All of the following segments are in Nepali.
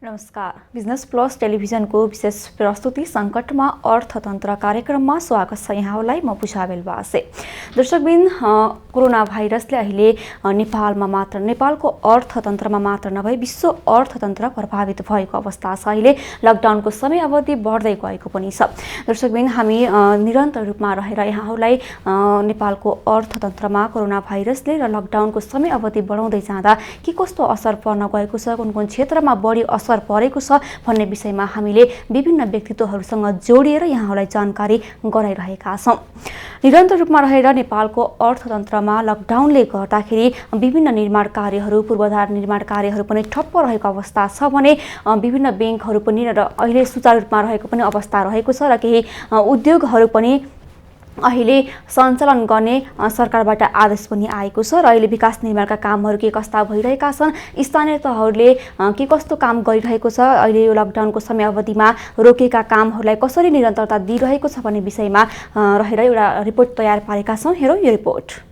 नमस्कार। बिजनेस प्लस टेलिभिजनको विशेष प्रस्तुति सङ्कटमा अर्थतन्त्र कार्यक्रममा स्वागत छ यहाँलाई। म पूजा बेलवासे। दर्शकबिन, कोरोना भाइरसले अहिले नेपालको अर्थतन्त्रमा मात्र नभई विश्व अर्थतन्त्र प्रभावित भएको अवस्था छ। अहिले लकडाउनको समय अवधि बढ्दै गएको पनि छ। दर्शकबिन, हामी निरन्तर रूपमा रहेर यहाँलाई नेपालको अर्थतन्त्रमा कोरोना भाइरसले र लकडाउनको समय अवधि बढाउँदै जाँदा के कस्तो असर पर्न गएको छ, कुन कुन क्षेत्रमा बढी असर परेको छ भन्ने विषयमा हामीले विभिन्न व्यक्तित्वहरूसँग जोडिएर यहाँलाई जानकारी गराइरहेका छौँ। निरन्तर रूपमा रहेर नेपालको अर्थतन्त्रमा लकडाउनले गर्दाखेरि विभिन्न निर्माण कार्यहरू, पूर्वाधार निर्माण कार्यहरू पनि ठप्प रहेको अवस्था छ भने विभिन्न ब्याङ्कहरू पनि अहिले सुचारू रूपमा रहेको पनि अवस्था रहेको छ र केही उद्योगहरू पनि अहिले सञ्चालन गर्ने सरकारबाट आदेश पनि आएको छ र अहिले विकास निर्माणका कामहरू के कस्ता भइरहेका छन्, स्थानीय तहहरूले के कस्तो काम गरिरहेको छ, अहिले यो लकडाउनको समय अवधिमा रोकेका कामहरूलाई कसरी निरन्तरता दिइरहेको छ भन्ने विषयमा रहेर एउटा रिपोर्ट तयार पारेका छौँ। हेरौँ यो रिपोर्ट।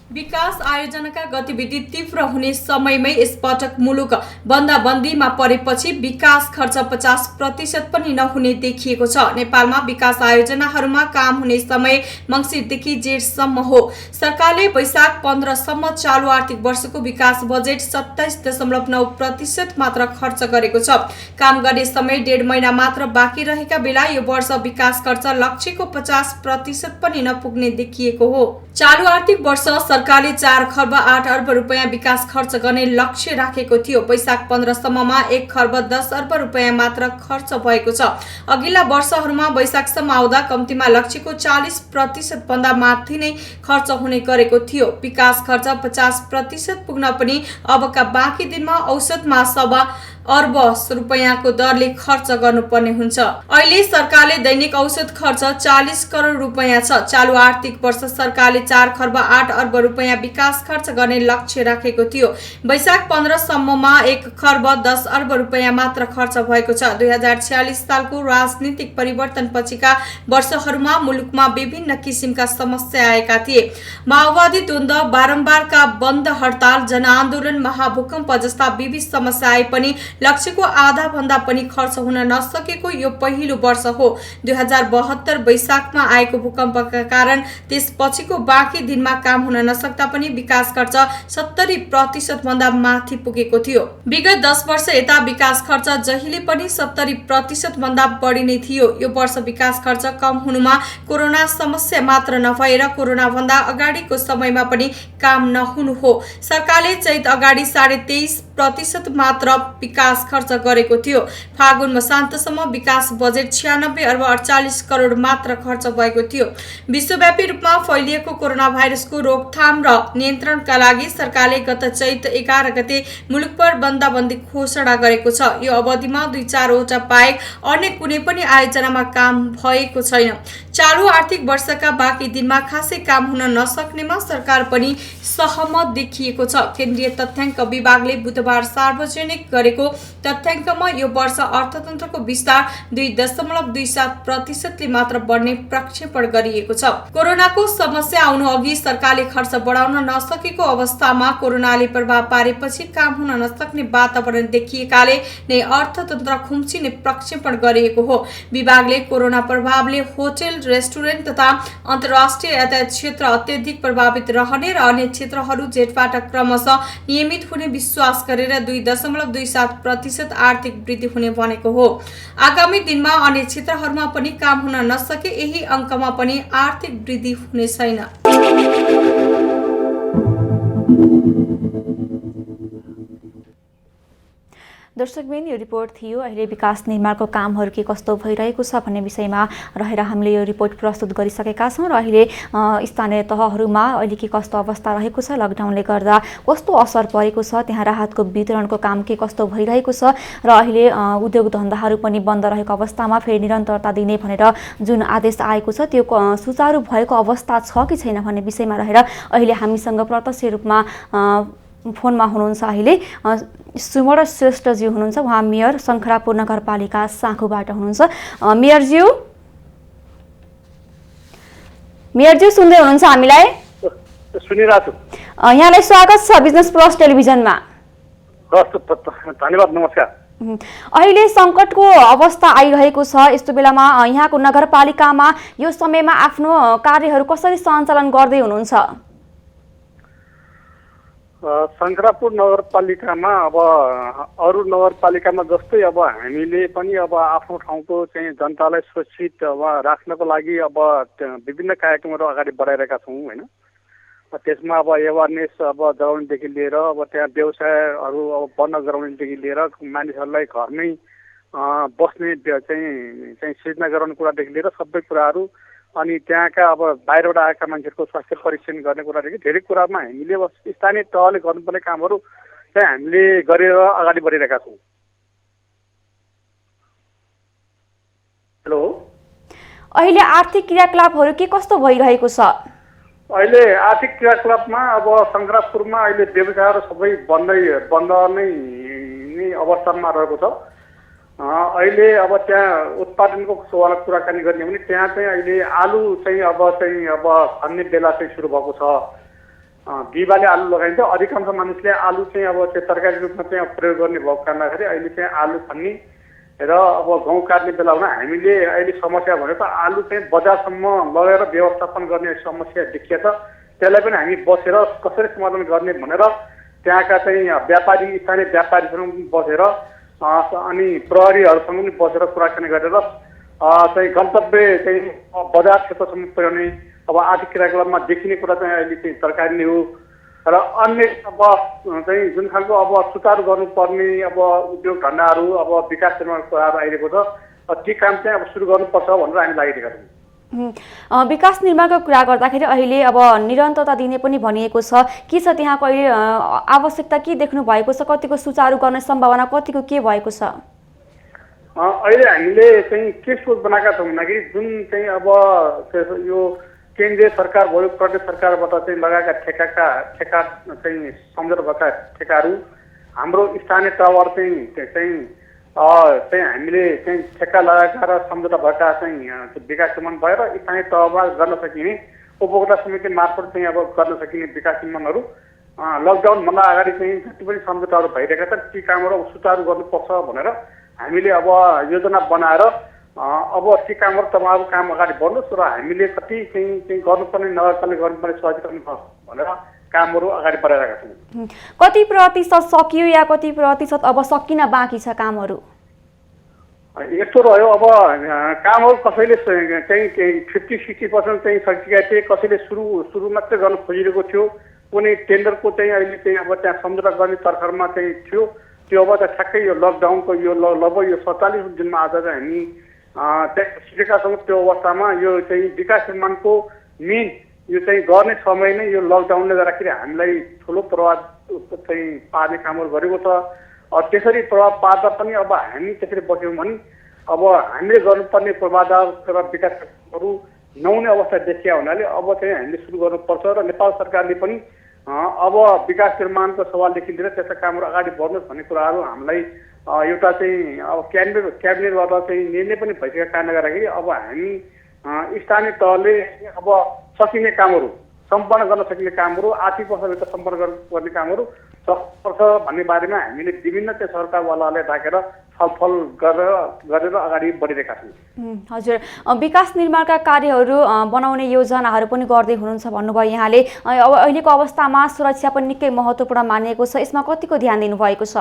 विकास आयोजनाका गतिविधि तीव्र हुने समयमै यसपटक मुलुक बन्दाबन्दीमा परेपछि विकास खर्च 50% पनि नहुने देखिएको छ। नेपालमा विकास आयोजनाहरूमा काम हुने समय मङ्सिरदेखि जेठसम्म हो। सरकारले वैशाख 15 सम्म चालु आर्थिक वर्षको विकास बजेट 27.9% मात्र खर्च गरेको छ। काम गर्ने समय 1.5 महिना मात्र बाँकी रहेका बेला यो वर्ष विकास खर्च लक्ष्यको 50% पनि नपुग्ने देखिएको हो। चालु आर्थिक वर्ष सरकारले 4 खर्ब 8 अर्ब रुपैयाँ विकास खर्च गर्ने लक्ष्य राखेको थियो। वैशाख 15 सम्ममा 1 खर्ब 10 अर्ब रुपैयाँ मात्र खर्च भएको छ। अघिल्ला वर्षहरूमा वैशाखसम्म आउँदा कम्तीमा लक्ष्यको 40% भन्दा माथि नै खर्च हुने गरेको थियो। विकास खर्च 50% पुग्न पनि अबका बाँकी दिनमा औसतमा 1.25 अर्ब रुपैयाँको दरले खर्च गर्नुपर्ने हुन्छ। अहिले सरकारले दैनिक औसत खर्च 40 करोड रुपैयाँ छ। चालु आर्थिक वर्ष सरकारले 4 खर्ब 8 अर्ब रुपैयाँ विकास खर्च गर्ने लक्ष्य राखेको थियो। वैशाख 15 सम्ममा 1 खर्ब 10 अर्ब रुपैयाँ मात्र खर्च भएको छ। 2046 सालको राजनीतिक परिवर्तन पछिका वर्षहरूमा मुलुकमा विभिन्न किसिमका समस्या आएका थिए। माओवादी द्वन्द्व, बारम्बारका बन्द हडताल, जनआन्दोलन, महाभूकम्प जस्ता विविध समस्या आए पनि लक्ष्यको आधा भन्दा पनि खर्च हुन नसकेको यो पहिलो वर्ष हो। 2072 वैशाखमा आएको भूकम्पका कारण त्यसपछिको बाँकी दिनमा काम हुन नसक्दा पनि विकास खर्च 70% भन्दा माथि पुगेको थियो। विगत 10 वर्ष यता विकास खर्च जहिले पनि 70% भन्दा बढी नै थियो। यो वर्ष विकास खर्च कम हुनुमा कोरोना समस्या मात्र नभएर कोरोना भन्दा अगाडिको समयमा पनि काम नहुनु हो। सरकारले चैत अगाडि 23.5% मात्र विकास खर्च गरेको थियो। फागुन मसान्तसम्म विकास बजेट 96 अर्ब 48 करोड मात्र खर्च भएको थियो। विश्वव्यापी रूपमा फैलिएको कोरोना भाइरसको रोकथाम र नियन्त्रणका लागि सरकारले गत चैत 11 गते मुलुकभर बन्दाबन्दी घोषणा गरेको छ। यो अवधिमा 2-4 वटा बाहेक अन्य कुनै पनि आयोजनामा काम भएको छैन। चालु आर्थिक वर्षका बाँकी दिनमा खासै काम हुन नसक्नेमा सरकार पनि सहमत देखिएको छ। केन्द्रीय तथ्याङ्क विभागले बुधबार सार्वजनिक गरेको तथ्याङ्कमा यो वर्ष अर्थतन्त्रको विस्तार 2.27% ले मात्र बढ्ने प्रक्षेपण गरिएको छ। कोरोनाको समस्या आउनु अघि सरकारले खर्च बढाउन नसकेको अवस्थामा कोरोनाले प्रभाव पारेपछि काम हुन नसक्ने वातावरण देखिएकाले नै अर्थतन्त्र खुम्चिने प्रक्षेपण गरिएको हो। विभागले कोरोना प्रभावले होटल, रेस्टुरेन्ट तथा अन्तर्राष्ट्रिय यातायात क्षेत्र अत्यधिक प्रभावित रहने र अन्य क्षेत्रहरू जेठबाट क्रमशः नियमित हुने विश्वास गरेर 2.27% आर्थिक वृद्धि हुने भनेको हो। आगामी दिनमा अन्य क्षेत्रहरूमा पनि काम हुन नसके यही अङ्कमा पनि आर्थिक वृद्धि हुने छैन। दर्शकबिन, यो रिपोर्ट थियो। अहिले विकास निर्माणको कामहरू के कस्तो भइरहेको छ भन्ने विषयमा रहेर हामीले यो रिपोर्ट प्रस्तुत गरिसकेका छौँ र अहिले स्थानीय तहहरूमा अहिले के कस्तो अवस्था रहेको छ, लकडाउनले गर्दा कस्तो असर परेको छ, त्यहाँ राहतको वितरणको काम के कस्तो भइरहेको छ र अहिले उद्योग धन्दाहरू पनि बन्द रहेको अवस्थामा फेरि निरन्तरता दिने भनेर जुन आदेश आएको छ त्यो सुचारू भएको अवस्था छ कि छैन भन्ने विषयमा रहेर अहिले हामीसँग प्रत्यक्ष रूपमा फोनमा हुनुहुन्छ अहिले सुमर श्रेष्ठजी हुनुहुन्छ। उहाँ मेयर शङ्खरापुर नगरपालिका साँखुबाट हुनुहुन्छ। मेयरज्यू सुन्दै हुनुहुन्छ हामीलाई? सुनिरहेको छु। यहाँलाई स्वागत छ बिजनेस प्लस टेलिभिजनमा। धन्यवाद, नमस्कार। अहिले सङ्कटको अवस्था आइरहेको छ। यस्तो बेलामा यहाँको नगरपालिकामा यो समयमा आफ्नो कार्यहरू कसरी सञ्चालन गर्दै हुनुहुन्छ? शङ्करापुर नगरपालिकामा अब अरू नगरपालिकामा जस्तै अब हामीले पनि अब आफ्नो ठाउँको चाहिँ जनतालाई सुरक्षित अब राख्नको लागि अब विभिन्न कार्यक्रमहरू अगाडि बढाइरहेका छौँ होइन। त्यसमा अब एवारनेस अब गराउनेदेखि लिएर अब त्यहाँ व्यवसायहरू अब बन्द गराउनेदेखि लिएर मानिसहरूलाई घरमै बस्ने चाहिँ सिर्जना गराउने कुरादेखि लिएर सबै कुराहरू, अनि त्यहाँका अब बाहिरबाट आएका मान्छेहरूको स्वास्थ्य परीक्षण गर्ने कुरादेखि धेरै कुरामा हामीले अब स्थानीय तहले गर्नुपर्ने कामहरू चाहिँ हामीले गरेर अगाडि बढिरहेका छौँ। हेलो, अहिले आर्थिक क्रियाकलापहरू के कस्तो भइरहेको छ? अहिले आर्थिक क्रियाकलापमा अब शङ्करापुरमा अहिले व्यवसायहरू सबै बन्द नै अवस्थामा रहेको छ। अहिले अब त्यहाँ उत्पादनको कुराकानी गर्ने भने त्यहाँ चाहिँ अहिले आलु चाहिँ अब खन्ने बेला चाहिँ सुरु भएको छ। बिहिबारले आलु लगाइन्छ। अधिकांश मानिसले आलु चाहिँ अब त्यो तरकारी रूपमा चाहिँ प्रयोग गर्ने भएको कारणले अहिले चाहिँ आलु खन्ने र अब गहुँ काट्ने बेला हुन हामीले अहिले समस्या भनेको आलु चाहिँ बजारसम्म लगेर व्यवस्थापन गर्ने समस्या देखिएको छ। त्यसलाई पनि हामी बसेर कसरी समाधान गर्ने भनेर त्यहाँका चाहिँ व्यापारी, स्थानीय व्यापारीसँग बसेर अनि प्रहरीहरूसँग पनि बसेर कुराकानी गरेर चाहिँ गन्तव्य चाहिँ बजार क्षेत्रसम्म पुर्याउने। अब आर्थिक क्रियाकलापमा देखिने कुरा चाहिँ अहिले चाहिँ तरकारी नै हो र अन्य अब चाहिँ जुन खालको अब सुचारू गर्नुपर्ने अब उद्योग धन्दाहरू अब विकास निर्माण कुराहरू आइरहेको छ, ती काम चाहिँ अब सुरु गर्नुपर्छ भनेर हामी लागिरहेका छौँ। विकास निर्माणको कुरा गर्दाखेरि अहिले अब निरन्तरता दिने पनि भनिएको छ। के छ त्यहाँको अहिले आवश्यकता के देख्नु भएको छ? कतिको सुचारू गर्ने सम्भावना कतिको के भएको छ? अहिले हामीले चाहिँ के सोच बनाएका छौँ भन्दाखेरि जुन चाहिँ अब यो केन्द्रीय सरकार भयो, प्रदेश सरकारबाट चाहिँ लगाएका ठेका चाहिँ सम्झौता भएका ठेकाहरू हाम्रो स्थानीय तहबाट चाहिँ हामीले चाहिँ ठेक्का लगाएका र सम्झौता भएका चाहिँ विकास निर्माण भएर स्थानीय तहमा गर्न सकिने उपभोक्ता समिति मार्फत चाहिँ अब गर्न सकिने विकास निर्माणहरू लकडाउनभन्दा अगाडि चाहिँ जति पनि सम्झौताहरू भइरहेका छन् ती कामहरू सुचारू गर्नुपर्छ भनेर हामीले अब योजना बनाएर अब ती कामहरू तपाईँहरू काम अगाडि बढ्नुहोस् र हामीले कति चाहिँ गर्नुपर्ने नगरपालिकाले गर्नुपर्ने सहजीकरण भनेर कामहरू अगाडि बढाइरहेका छौँ। कति प्रतिशत सकियो या कति प्रतिशत अब सकिन बाँकी छ कामहरू? यस्तो रह्यो अब कामहरू कसैले चाहिँ 50-60% चाहिँ सकिएका थिए, कसैले सुरु मात्रै गर्न खोजिरहेको थियो, कुनै टेन्डरको चाहिँ अहिले चाहिँ अब त्यहाँ सम्झौता गर्ने तर्खरमा चाहिँ थियो। त्यो अब त ठ्याक्कै यो लकडाउनको यो लगभग यो 47 दिनमा आज चाहिँ हामी त्यहाँ सिकेका छौँ। त्यो अवस्थामा यो चाहिँ विकास निर्माणको मेन यो चाहिँ गर्ने समय नै यो लकडाउनले गर्दाखेरि हामीलाई ठुलो प्रभाव चाहिँ पार्ने कामहरू गरेको छ। त्यसरी प्रभाव पार्दा पनि अब हामी त्यसरी बस्यौँ भने अब हामीले गर्नुपर्ने पूर्वाधार र विकासहरू नहुने अवस्था देखिया हुनाले अब चाहिँ हामीले सुरु गर्नुपर्छ र नेपाल सरकारले पनि अब विकास निर्माणको सवालदेखि लिएर त्यस्ता कामहरू अगाडि बढ्नुहोस् भन्ने कुराहरू हामीलाई एउटा चाहिँ अब क्याबिनेटबाट चाहिँ निर्णय पनि भइसकेका कारणले गर्दाखेरि अब हामी स्थानीय तहले अब सकिने कामहरू सम्पन्न गर्न सकिने कामहरू आर्थिक वर्षभित्र सम्पन्न गर्ने कामहरू सक्नुपर्छ भन्ने बारेमा हामीले विभिन्न चाहिँ सरकारवालालाई राखेर छलफल गरेर अगाडि बढिरहेका छौँ। हजुर, विकास निर्माणका कार्यहरू बनाउने योजनाहरू पनि गर्दै हुनुहुन्छ भन्नुभयो यहाँले। अब अहिलेको अवस्थामा सुरक्षा पनि निकै महत्त्वपूर्ण मानिएको छ, यसमा कतिको ध्यान दिनुभएको छ?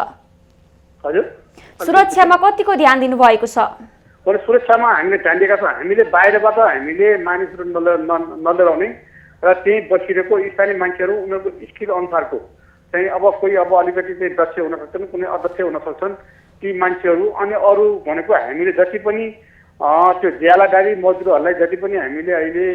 हजुर, सुरक्षामा कतिको ध्यान दिनुभएको छ? सुरक्षामा हामीले ध्यान दिएका छौँ। हामीले बाहिरबाट हामीले मानिसहरू नलिराउने र त्यहीँ बसिरहेको स्थानीय मान्छेहरू उनीहरूको स्किल अनुसारको चाहिँ अब कोही अब अलिकति चाहिँ दक्ष हुन सक्छन्, कुनै अदक्ष हुन सक्छन्, ती मान्छेहरू अनि अरू भनेको हामीले जति पनि त्यो ज्यालादारी मजदुरहरूलाई जति पनि हामीले अहिले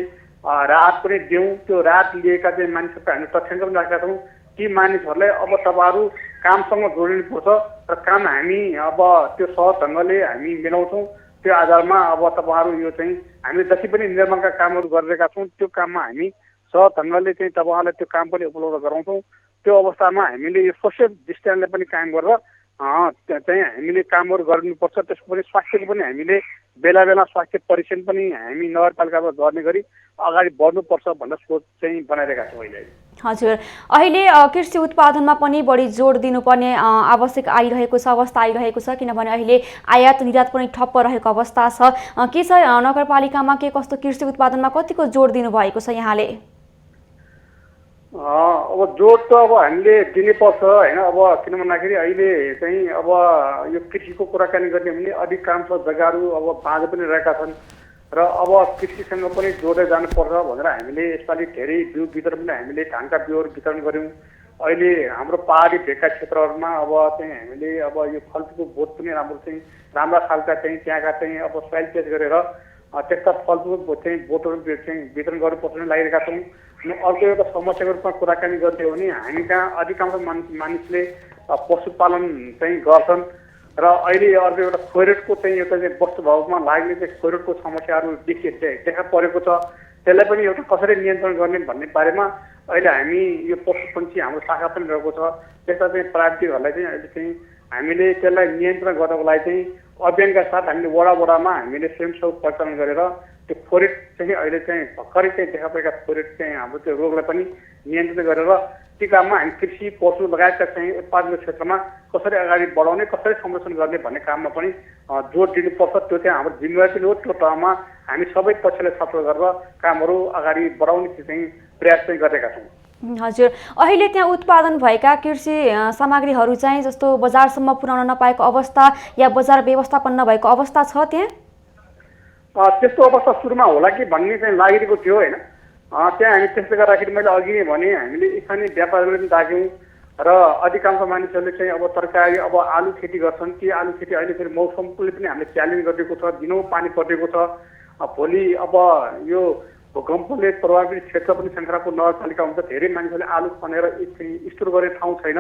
राहत पनि दियौँ, त्यो राहत लिएका चाहिँ मानिसहरूको हामीले तथ्याङ्क पनि राखेका छौँ। ती मानिसहरूलाई अब तपाईँहरू कामसँग जोडिनुपर्छ र काम हामी अब त्यो सहज ढङ्गले हामी मिलाउँछौँ। त्यो आधारमा अब तपाईँहरू यो चाहिँ हामीले जति पनि निर्माणका कामहरू गरिरहेका छौँ त्यो काममा हामी सहज ढङ्गले चाहिँ तपाईँहरूलाई त्यो काम पनि उपलब्ध गराउँछौँ। त्यो अवस्थामा हामीले यो सोसियल डिस्टेन्सलाई पनि कायम गरेर चाहिँ हामीले कामहरू गर्नुपर्छ। त्यसको पनि स्वास्थ्यको पनि हामीले बेला बेला स्वास्थ्य परीक्षण पनि हामी नगरपालिकामा गर्ने गरी अगाडि बढ्नुपर्छ भनेर सोच चाहिँ बनाइरहेका छौँ अहिले। हजुर, अहिले कृषि उत्पादनमा पनि बढी जोड दिनुपर्ने आवश्यक आइरहेको छ, अवस्था आइरहेको छ, किनभने अहिले आयात निर्यात पनि ठप्प रहेको अवस्था छ। के छ नगरपालिकामा के कस्तो कृषि उत्पादनमा कतिको जोड दिनुभएको छ यहाँले? अब जोड त अब हामीले दिनुपर्छ होइन। अब किन भन्दाखेरि अहिले चाहिँ अब यो कृषिको कुराकानी गर्ने भने अधिकांश जग्गाहरू अब बाँझो पनि रहेका छन् र अब कृषिसँग पनि जोडेर जानुपर्छ भनेर हामीले यसपालि धेरै बिउ वितरण पनि हामीले धानका बिउहरू वितरण गऱ्यौँ। अहिले हाम्रो पहाडी भेगका क्षेत्रहरूमा अब चाहिँ हामीले अब यो फलफुलको बोट पनि राम्रा खालका चाहिँ त्यहाँका चाहिँ अब सोइल टेस्ट गरेर त्यस्ता फलफुलको चाहिँ बोटहरू चाहिँ वितरण गर्नुपर्छ पनि लागिरहेका छौँ। अनि अर्को एउटा समस्याको रूपमा कुराकानी गर्ने हो भने हामी कहाँ अधिकांश मानिसले पशुपालन चाहिँ गर्छन् र अहिले अर्को एउटा खोइरोटको चाहिँ एउटा चाहिँ वस्तुभावमा लाग्ने चाहिँ खोइरोटको समस्याहरू देखा परेको छ। त्यसलाई पनि एउटा कसरी नियन्त्रण गर्ने भन्ने बारेमा अहिले हामी यो पशुपन्छी हाम्रो शाखा पनि रहेको छ। त्यस्ता चाहिँ प्राविधिकहरूलाई चाहिँ अहिले चाहिँ हामीले त्यसलाई नियन्त्रण गर्नको लागि चाहिँ अभियानका साथ हामीले वडामा हामीले स्वयंसेवक परिचालन गरेर त्यो खोरेट चाहिँ अहिले चाहिँ भर्खरै चाहिँ देखा परेका खोरेट चाहिँ हाम्रो त्यो रोगलाई पनि नियन्त्रण गरेर ती काममा हामी कृषि पशु लगायतका चाहिँ उत्पादनको क्षेत्रमा कसरी अगाडि बढाउने कसरी संरक्षण गर्ने भन्ने काममा पनि जोड दिनुपर्छ। त्यो चाहिँ हाम्रो जिम्मेवारी पनि हो। त्यो तहमा हामी सबै पक्षले छलफल गरेर कामहरू अगाडि बढाउने चाहिँ प्रयास चाहिँ गरेका छौँ। हजुर, अहिले त्यहाँ उत्पादन भएका कृषि सामग्रीहरू चाहिँ जस्तो बजारसम्म पुर्याउन नपाएको अवस्था या बजार व्यवस्थापन नभएको अवस्था छ त्यहाँ? त्यस्तो अवस्था सुरुमा होला कि भन्ने चाहिँ लागिरहेको थियो होइन। त्यहाँ हामी त्यस्तो गर्दाखेरि मैले अघि नै भने हामीले स्थानीय व्यापारीहरूले पनि डाक्यौँ र अधिकांश मानिसहरूले चाहिँ अब तरकारी अब आलु खेती गर्छन्। ती आलु खेती अहिले फेरि मौसमले पनि हामीले च्यालेन्ज गरिदिएको छ, दिनौँ पानी परिदिएको छ। भोलि अब यो भूकम्पले प्रभावित क्षेत्र पनि शङ्खरापुर नगरपालिका हुन्छ। धेरै मानिसहरूले आलु खनेर स्टोर गर्ने ठाउँ छैन।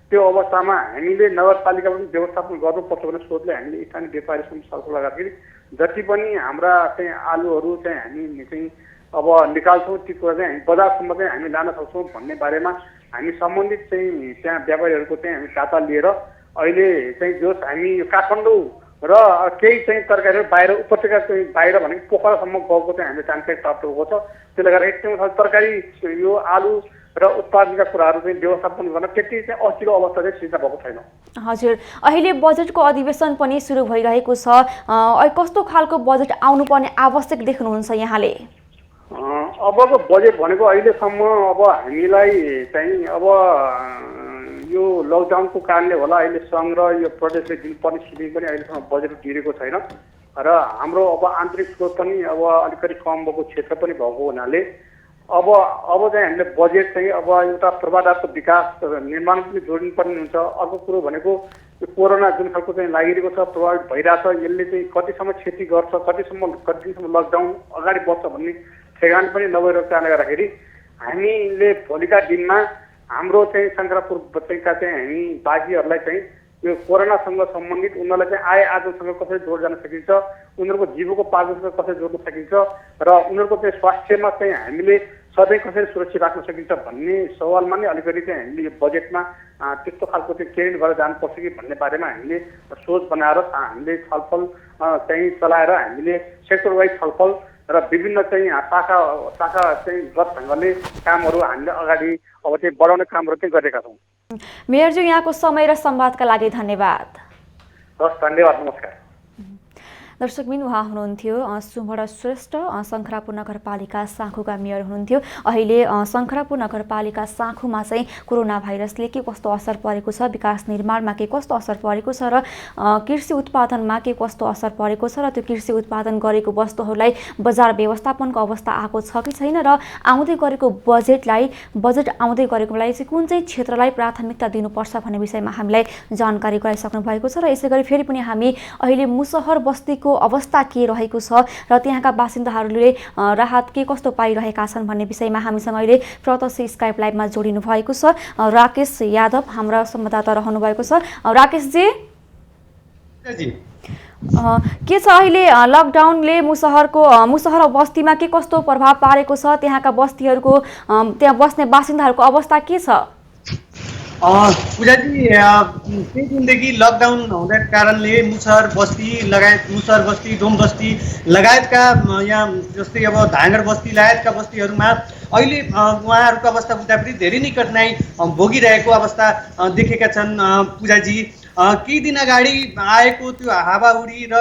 त्यो अवस्थामा हामीले नगरपालिका पनि व्यवस्थापन गर्नुपर्छ भन्ने सोचले हामीले स्थानीय व्यापारीसँग छलफल गर्दाखेरि जति पनि हाम्रा चाहिँ आलुहरू चाहिँ हामी चाहिँ अब निकाल्छौँ ती कुरा चाहिँ हामी बजारसम्म चाहिँ हामी लान सक्छौँ भन्ने बारेमा हामी सम्बन्धित चाहिँ त्यहाँ व्यापारीहरूको चाहिँ हामी डाटा लिएर अहिले चाहिँ जस हामी काठमाडौँ र केही चाहिँ तरकारीहरू बाहिर उपत्यका चाहिँ बाहिर भनेको पोखरासम्म गएको चाहिँ हामीले जानकारी प्राप्त भएको छ। त्यसले गर्दा एकदमै तरकारी यो आलु र उत्पादनका कुराहरू चाहिँ व्यवस्थापन गर्न त्यति चाहिँ अचिलो अवस्था चाहिँ सिर्जना भएको छैन। हजुर, अहिले बजेटको अधिवेशन पनि सुरु भइरहेको छ। कस्तो खालको बजेट आउनुपर्ने आवश्यक देख्नुहुन्छ यहाँले? अबको बजेट भनेको अहिलेसम्म अब हामीलाई चाहिँ अब यो लकडाउनको कारणले होला अहिले सङ्घ र यो प्रदेशले दिनुपर्ने सिलिङ पनि अहिलेसम्म बजेट दिएको छैन र हाम्रो अब आन्तरिक स्रोत पनि अब अलिकति कम भएको क्षेत्र पनि भएको हुनाले अब चाहिँ हामीले बजेट चाहिँ अब एउटा पूर्वाधारको विकास निर्माण पनि जोडिनुपर्ने हुन्छ। अर्को कुरो भनेको यो कोरोना जुन खालको चाहिँ लागिरहेको छ, प्रभावित भइरहेछ, यसले चाहिँ कतिसम्म क्षति गर्छ, कति दिनसम्म लकडाउन अगाडि बढ्छ भन्ने ठेगान पनि नभइरहेको कारणले गर्दाखेरि हामीले भोलिका दिनमा हाम्रो चाहिँ शङ्खरापुर उपत्यका चाहिँ हामी बागीहरूलाई चाहिँ यो कोरोनासँग सम्बन्धित उनीहरूलाई चाहिँ आय आर्जनसँग कसरी जोड जान सकिन्छ, उनीहरूको जीवकोपार्जनसँग कसरी जोड्न सकिन्छ र उनीहरूको चाहिँ स्वास्थ्यमा चाहिँ हामीले सधैँ कसरी सुरक्षित राख्न सकिन्छ भन्ने सवालमा नै अलिकति चाहिँ हामीले यो बजेटमा त्यस्तो खालको चाहिँ केही गरेर जानुपर्छ कि भन्ने बारेमा हामीले सोच बनाएर हामीले छलफल चाहिँ चलाएर हामीले सेक्टर वाइज छलफल र विभिन्न चाहिँ शाखा चाहिँ गत ढङ्गले कामहरू हामीले अगाडि अब चाहिँ बढाउने कामहरू चाहिँ गरेका छौँ। मेयरज्यू, यहाँको समय र संवादका लागि धन्यवाद। हस्, धन्यवाद, नमस्कार। दर्शकबिन, उहाँ हुनुहुन्थ्यो सुमण श्रेष्ठ, शङ्खरापुर नगरपालिका साँखुका मेयर हुनुहुन्थ्यो। अहिले शङ्खरापुर नगरपालिका साँखुमा चाहिँ कोरोना भाइरसले के कस्तो असर परेको छ, विकास निर्माणमा के कस्तो असर परेको छ र कृषि उत्पादनमा के कस्तो असर परेको छ र त्यो कृषि उत्पादन गरेको वस्तुहरूलाई बजार व्यवस्थापनको अवस्था आएको छ कि छैन र आउँदै गरेको बजेट आउँदै गरेकोलाई चाहिँ कुन चाहिँ क्षेत्रलाई प्राथमिकता दिनुपर्छ भन्ने विषयमा हामीलाई जानकारी गराइसक्नु भएको छ। र यसै गरी फेरि पनि हामी अहिले मुसहर बस्तीको अवस्था के रहेको छ र त्यहाँका बासिन्दाहरूले राहत के कस्तो पाइरहेका छन् भन्ने विषयमा हामीसँग अहिले प्रत्यक्ष स्काइप लाइभमा जोडिनु भएको छ राकेश यादव, हाम्रा संवाददाता रहनु भएको छ। राकेशजी, के छ अहिले लकडाउनले मुसहर बस्तीमा के कस्तो प्रभाव पारेको छ, त्यहाँका बस्तीहरूको त्यहाँ बस्ने बासिन्दाहरूको अवस्था के छ? पूजाजी केही दिनदेखि लकडाउन हुँदा कारणले मुसहर बस्ती डोम बस्ती लगायतका यहाँ जस्तै अब धाँगड बस्ती लगायतका बस्तीहरूमा अहिले उहाँहरूको अवस्था बुझ्दाखेरि धेरै नै कठिनाइ भोगिरहेको अवस्था देखेका छन् पूजाजी। केही दिन अगाडि आएको त्यो हावाहुरी र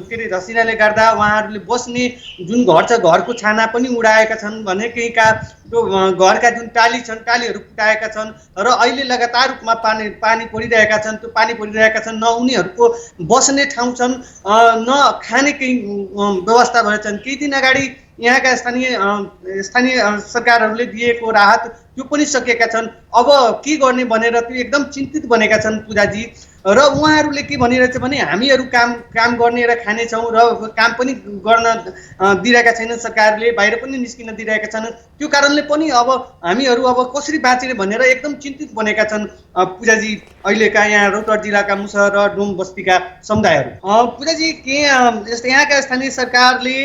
के अरे धसिराले गर्दा उहाँहरूले बस्ने जुन घर छ घरको छाना पनि उडाएका छन् भने केहीका त्यो घरका जुन टाली छन् टालीहरू फुटाएका छन् र अहिले लगातार रूपमा पानी परिरहेका छन्। त्यो पानी परिरहेका छन्, न उनीहरूको बस्ने ठाउँ छन् न खाने केही व्यवस्था भएछन्। केही दिन अगाडि यहाँका स्थानीय सरकारहरूले दिएको राहत त्यो पनि सकेका छन्। अब के गर्ने भनेर त्यो एकदम चिन्तित बनेका छन् पूजाजी। र उहाँहरूले के भनिरहेछ भने हामीहरू काम गर्ने र खाने छौँ र काम पनि गर्न दिइरहेका छैनन् सरकारले, बाहिर पनि निस्किन दिइरहेका छैनन्। त्यो कारणले पनि अब हामीहरू अब कसरी बाँच्ने भनेर एकदम चिन्तित बनेका छन् पूजाजी अहिलेका यहाँ रौतहट जिल्लाका मुसहर र डोम बस्तीका समुदायहरू। पूजाजी के जस्तै यहाँका स्थानीय सरकारले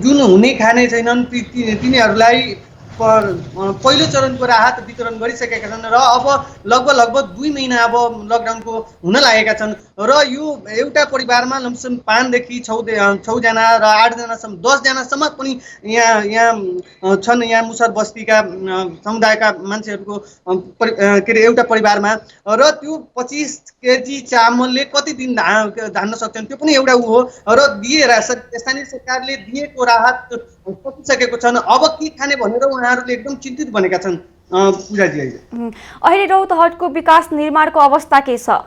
जुन हुने खाने छैनन् तिनीहरूलाई पहिलो चरणको राहत वितरण गरिसकेका छन् र अब लगभग 2 महिना अब लकडाउनको हुन लागेका छन् र यो एउटा परिवारमा लमसम 5 देखि 6 जना र 8 जनासम्म 10 जनासम्म पनि यहाँ छन्। यहाँ मुसहर बस्तीका समुदायका मान्छेहरूको के अरे एउटा परिवारमा र त्यो 25 केजी चामलले कति दिन धान्न सक्छन् त्यो पनि एउटा हो र स्थानीय सरकारले दिएको राहत सकिसकेको छन्। अब के खाने भनेर उहाँहरूले एकदम चिन्तित बनेका छन् पूजाजी। अहिले रौतहटको विकास निर्माणको अवस्था के छ?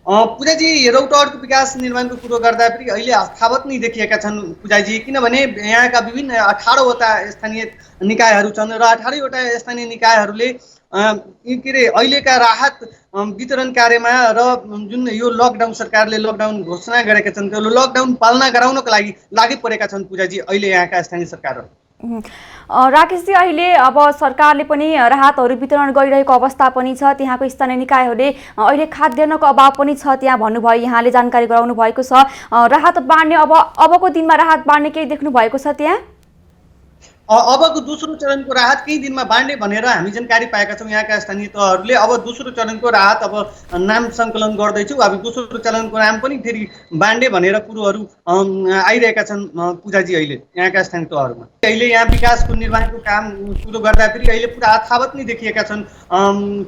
पूजाजी रौतहटको विकास निर्माणको कुरो गर्दा पनि अहिले यथावत नै देखिएका छन् पूजाजी, किनभने यहाँका विभिन्न 18वटा स्थानीय निकायहरू छन् र 18वटा स्थानीय निकायहरूले के अरे अहिलेका राहत वितरण कार्यमा र जुन यो लकडाउन सरकारले लकडाउन घोषणा गरेका छन् त्यो लकडाउन पालना गराउनको लागि परेका छन् पूजाजी अहिले यहाँका स्थानीय सरकारहरू। राकेशजी, अहिले अब सरकारले पनि राहतहरू वितरण गरिरहेको अवस्था पनि छ। त्यहाँको स्थानीय निकायहरूले अहिले खाद्यान्नको अभाव पनि छ त्यहाँ भन्नुभयो, यहाँले जानकारी गराउनु भएको छ। राहत बाँड्ने अबको दिनमा राहत बाँड्ने केही देख्नु भएको छ त्यहाँ? अबको दोस्रो चरणको राहत केही दिनमा बाँड्ने भनेर हामी जानकारी पाएका छौँ यहाँका स्थानीय तहहरूले। अब दोस्रो चरणको राहत अब नाम सङ्कलन गर्दैछु, अब दोस्रो चरणको नाम पनि फेरि बाँड्ने भनेर कुरोहरू आइरहेका छन् पूजाजी अहिले यहाँका स्थानीय तहहरूमा। अहिले यहाँ विकासको निर्माणको काम सुरु गर्दा फेरि अहिले पुरा यथावत नै देखिएका छन्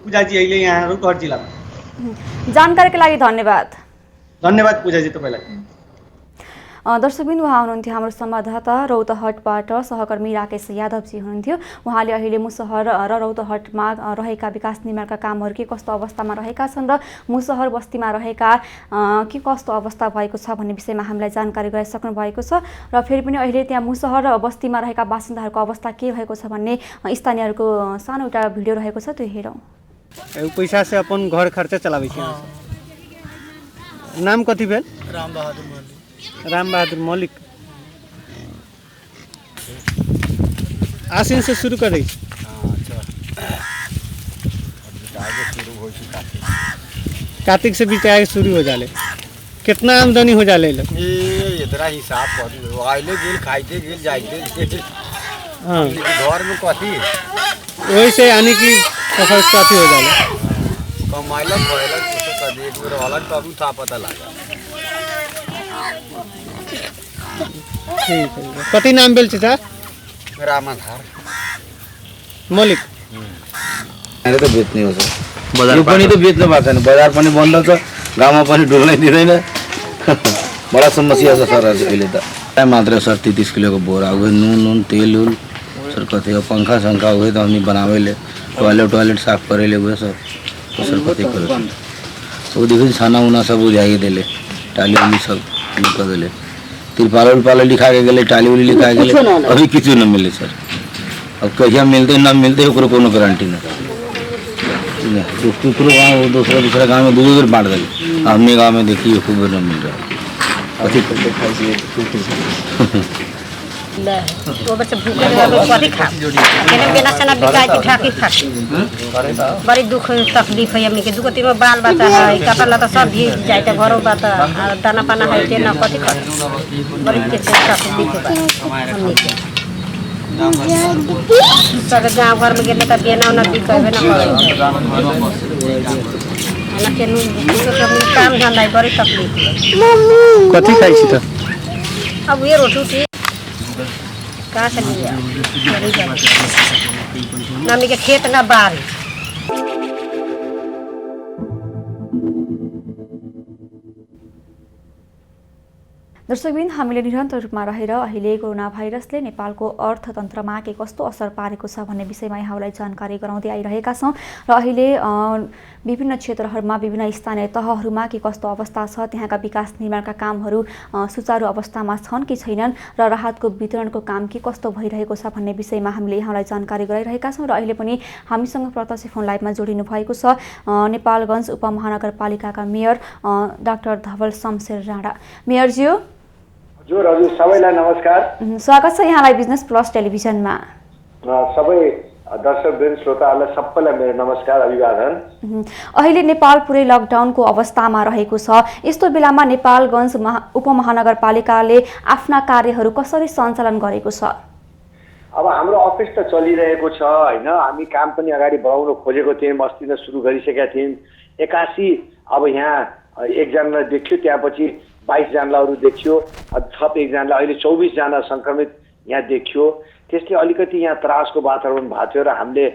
पूजाजी अहिले यहाँ रौतहट जिल्लामा। जानकारीका लागि धन्यवाद। धन्यवाद पूजाजी तपाईँलाई। दर्शकबिन, उहाँ हुनुहुन्थ्यो हाम्रो संवाददाता रौतहटबाट सहकर्मी राकेश यादवजी हुनुहुन्थ्यो। उहाँले अहिले मुसहर र रौतहटमा रहेका विकास निर्माणका कामहरू के कस्तो अवस्थामा रहेका छन् र मुसहर बस्तीमा रहेका के कस्तो अवस्था भएको छ भन्ने विषयमा हामीलाई जानकारी गराइसक्नु भएको छ। र फेरि पनि अहिले त्यहाँ मुसहर बस्तीमा रहेका बासिन्दाहरूको अवस्था के रहेको छ भन्ने स्थानीयहरूको सानो एउटा भिडियो रहेको छ, त्यो हेरौँ। पैसा से अपन घर खर्चा चलाबै छी। नाम कथी भेल? राम बहादुर मलिक। आसिन से शुरू करै छी। कार्तिक से बिचाए शुरू हो जाले। कितना आमदनी हो जाले? इतना हिसाब कर आइले गेल खाइते गेल जाइते गेल। हाँ, घर में कथी वही से यानी कि सफर कथी हो जाले कमाइला भइला तो कदी एक बेर होला तब था पता लगा। ठीक है। कति नाम भेल छै सर? रामाधार मलिक। अहिले त बेच्ने हो सर, बजार पनि त बेच्नु भएको छैन, बजार पनि बन्द छ, गाउँमा पनि डुल्नै दिँदैन। बडा समस्या छ सर अहिले त। मात्र सर 33 किलो को बोरा हुए, नून तेल उल सर कथे पंखा शंखा हुए तो हमने बनावे ले, टॉयलेट साफ करे ले हुए सर तो सर कथे करे तो देखिए खाना उना सब बुझाइए दिले, टाली उली सब निकल दिले, तिरपाल लिखा के गले, टाली उली लिखा के गले, अभी किसी न मिले सर। अब कहिया मिलते न मिलते ओकरो कोनो गारंटी न। दूसरा गाँव में दूसरे बांट दिले, हमने गाँव में देखिए खूब न मिल रहा वो बच्चे भूखे कथी खा केने बेना सना बिकाई के ठाकी खा बड़ी दुख तकलीफ है हमनी के। दुगो तीन बाल बच्चा है, कटल त सब भी जाइते घरो बात दाना पाना है ते न कथी खा बड़ी के तकलीफ है हमनी के। सबै गाउँघरमा गेले त बेनाउन बिकाइबेन काम धन्दा बढी तकलिफ कति खाइछि त अब ये रोटी उठी कहाँ से लिया नमी के खेत ना बारी दर्शकबिन हामीले निरन्तर रूपमा रहेर अहिले कोरोना भाइरसले नेपालको अर्थतन्त्रमा के कस्तो असर पारेको छ भन्ने विषयमा यहाँलाई जानकारी गराउँदै आइरहेका छौँ र अहिले विभिन्न क्षेत्रहरूमा विभिन्न स्थानीय तहहरूमा के कस्तो अवस्था छ त्यहाँका विकास निर्माणका कामहरू सुचारू अवस्थामा छन् कि छैनन् र राहतको वितरणको काम के कस्तो भइरहेको छ भन्ने विषयमा हामीले यहाँलाई जानकारी गराइरहेका छौँ र अहिले पनि हामीसँग प्रत्यक्ष फोन लाइभमा जोडिनु भएको छ नेपालगञ्ज उपमहानगरपालिकाका मेयर डाक्टर धवल शमशेर राणा। मेयरज्यू हजुर सबैलाई नमस्कार। स्वागत छ यहाँलाई बिजनेस प्लस टेलिभिजनमा। सबै दर्शकवृन्द श्रोताहरूलाई सबैलाई मेरो नमस्कार अभिवादन। अहिले नेपाल पुरै लकडाउनको अवस्थामा रहेको छ। यस्तो बेलामा नेपालगञ्ज उपमहानगरपालिकाले आफ्ना कार्यहरू कसरी सञ्चालन गरेको छ? अब हाम्रो अफिस त चलिरहेको छ होइन, हामी काम पनि अगाडि बढाउन खोजेको थियौँ, अस्ति नै सुरु गरिसकेका थियौँ। 81 अब यहाँ एकजनालाई देखियो, त्यहाँपछि 22 जनालाई अरू देखियो, थप एकजनालाई अहिले 24 जना सङ्क्रमित यहाँ देखियो। त्यसले अलिकति यहाँ त्रासको वातावरण भएको थियो र हामीले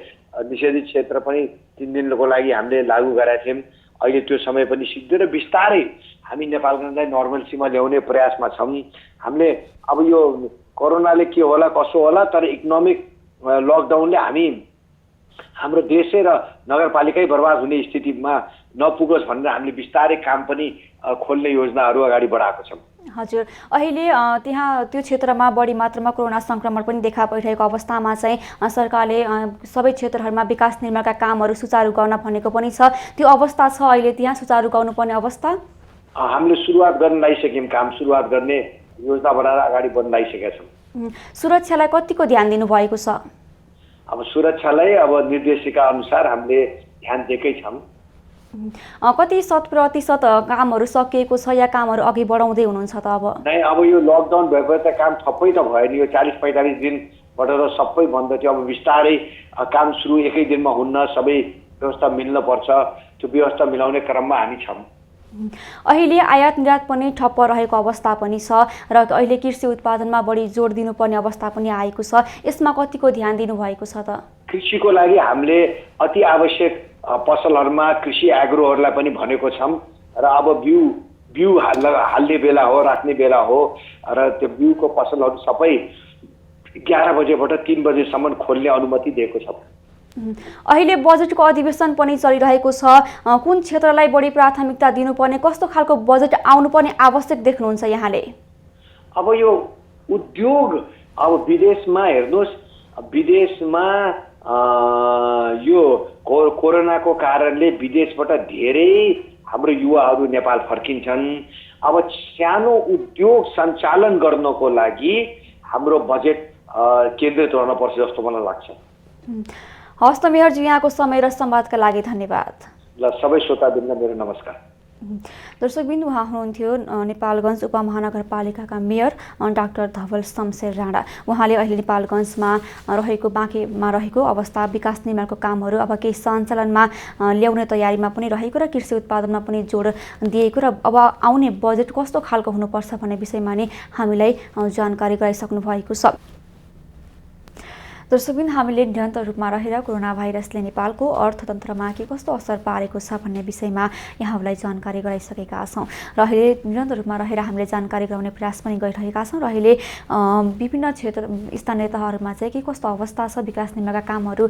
निषेधित क्षेत्र पनि 3 दिनको लागि हामीले लागू गरेका थियौँ। अहिले त्यो समय पनि सिद्धो र बिस्तारै हामी नेपालगञ्जलाई नर्मल्सीमा ल्याउने प्रयासमा छौँ। हामीले अब यो कोरोनाले के होला कसो होला, तर इकोनोमिक लकडाउनले हाम्रो देशै र नगरपालिकै बर्बाद हुने स्थितिमा नपुगोस् भनेर हामीले बिस्तारै काम पनि खोल्ने योजनाहरू अगाडि बढाएको छौँ। हजुर, अहिले त्यहाँ त्यो क्षेत्रमा बढी मात्रामा कोरोना सङ्क्रमण पनि देखा परिरहेको अवस्थामा चाहिँ सरकारले सबै क्षेत्रहरूमा विकास निर्माणका कामहरू सुचारू गर्न भनेको पनि छ। त्यो अवस्था छ अहिले त्यहाँ सुचारू गर्नुपर्ने अवस्था? हामीले सुरुवात गर्न लागिसक्यौँ, काम सुरुवात गर्ने योजना बनाएर अगाडि बढ्न लागिसकेका छौँ। सुरक्षालाई कतिको ध्यान दिनुभएको छ? अब सुरक्षालाई अब निर्देशिका अनुसार हामीले ध्यान दिएकै छौँ। कति शत% कामहरू सकिएको छ या कामहरू अघि बढाउँदै हुनुहुन्छ त? अब नै, अब यो लकडाउन भएपछि त काम थप्पै त भयो नि। यो 40-45 दिनबाट त सबै बन्द थियो। अब बिस्तारै काम सुरु एकै दिनमा हुन्न, सबै व्यवस्था मिल्न पर्छ। त्यो व्यवस्था मिलाउने क्रममा हामी छौँ। अहिले आयात निर्यात पनि ठप्प रहेको अवस्था पनि छ र अहिले कृषि उत्पादनमा बढी जोड दिनुपर्ने अवस्था पनि आएको छ। यसमा कतिको ध्यान दिनुभएको छ त? कृषिको लागि हामीले अति आवश्यक पसलहरूमा कृषि एग्रोहरूलाई पनि भनेको छौँ र अब बिउ हाल्ने बेला हो, राख्ने बेला हो र त्यो बिउको पसलहरू सबै 11 बजेबाट 3 बजेसम्म खोल्ने अनुमति दिएको छ। अहिले बजेटको अधिवेशन पनि चलिरहेको छ। कुन क्षेत्रलाई बढी प्राथमिकता दिनुपर्ने, कस्तो खालको बजेट आउनुपर्ने आवश्यक देख्नुहुन्छ यहाँले? अब यो उद्योग, अब विदेशमा हेर्नुहोस्, विदेशमा यो कोरोनाको कारणले विदेशबाट धेरै हाम्रो युवाहरू नेपाल फर्किन्छन्। अब सानो उद्योग सञ्चालन गर्नको लागि हाम्रो बजेट केन्द्रित रहनुपर्छ जस्तो मलाई लाग्छ। हस् त मेयरजी, यहाँको समय र संवादका लागि धन्यवाद। ल, सबै श्रोतावृन्द मेरो नमस्कार। दर्शकबिन्दु, उहाँ हुनुहुन्थ्यो नेपालगञ्ज उपमहानगरपालिकाका मेयर डाक्टर धवल शमशेर राणा। उहाँले अहिले नेपालगञ्जमा रहेको बाँकीमा रहेको अवस्था, विकास निर्माणको कामहरू अब केही सञ्चालनमा ल्याउने तयारीमा पनि रहेको र कृषि उत्पादनमा पनि जोड दिएको र अब आउने बजेट कस्तो खालको हुनुपर्छ भन्ने विषयमा नै हामीलाई जानकारी गराइसक्नु भएको छ। दर्शकबिन, हामीले निरन्तर रूपमा रहेर कोरोना भाइरसले नेपालको अर्थतन्त्रमा के कस्तो असर पारेको छ भन्ने विषयमा यहाँहरूलाई जानकारी गराइसकेका छौँ र अहिले निरन्तर रूपमा रहेर हामीले जानकारी गराउने प्रयास पनि गरिरहेका छौँ र अहिले विभिन्न क्षेत्र स्थानीय तहहरूमा चाहिँ के कस्तो अवस्था छ, विकास निर्माणका कामहरू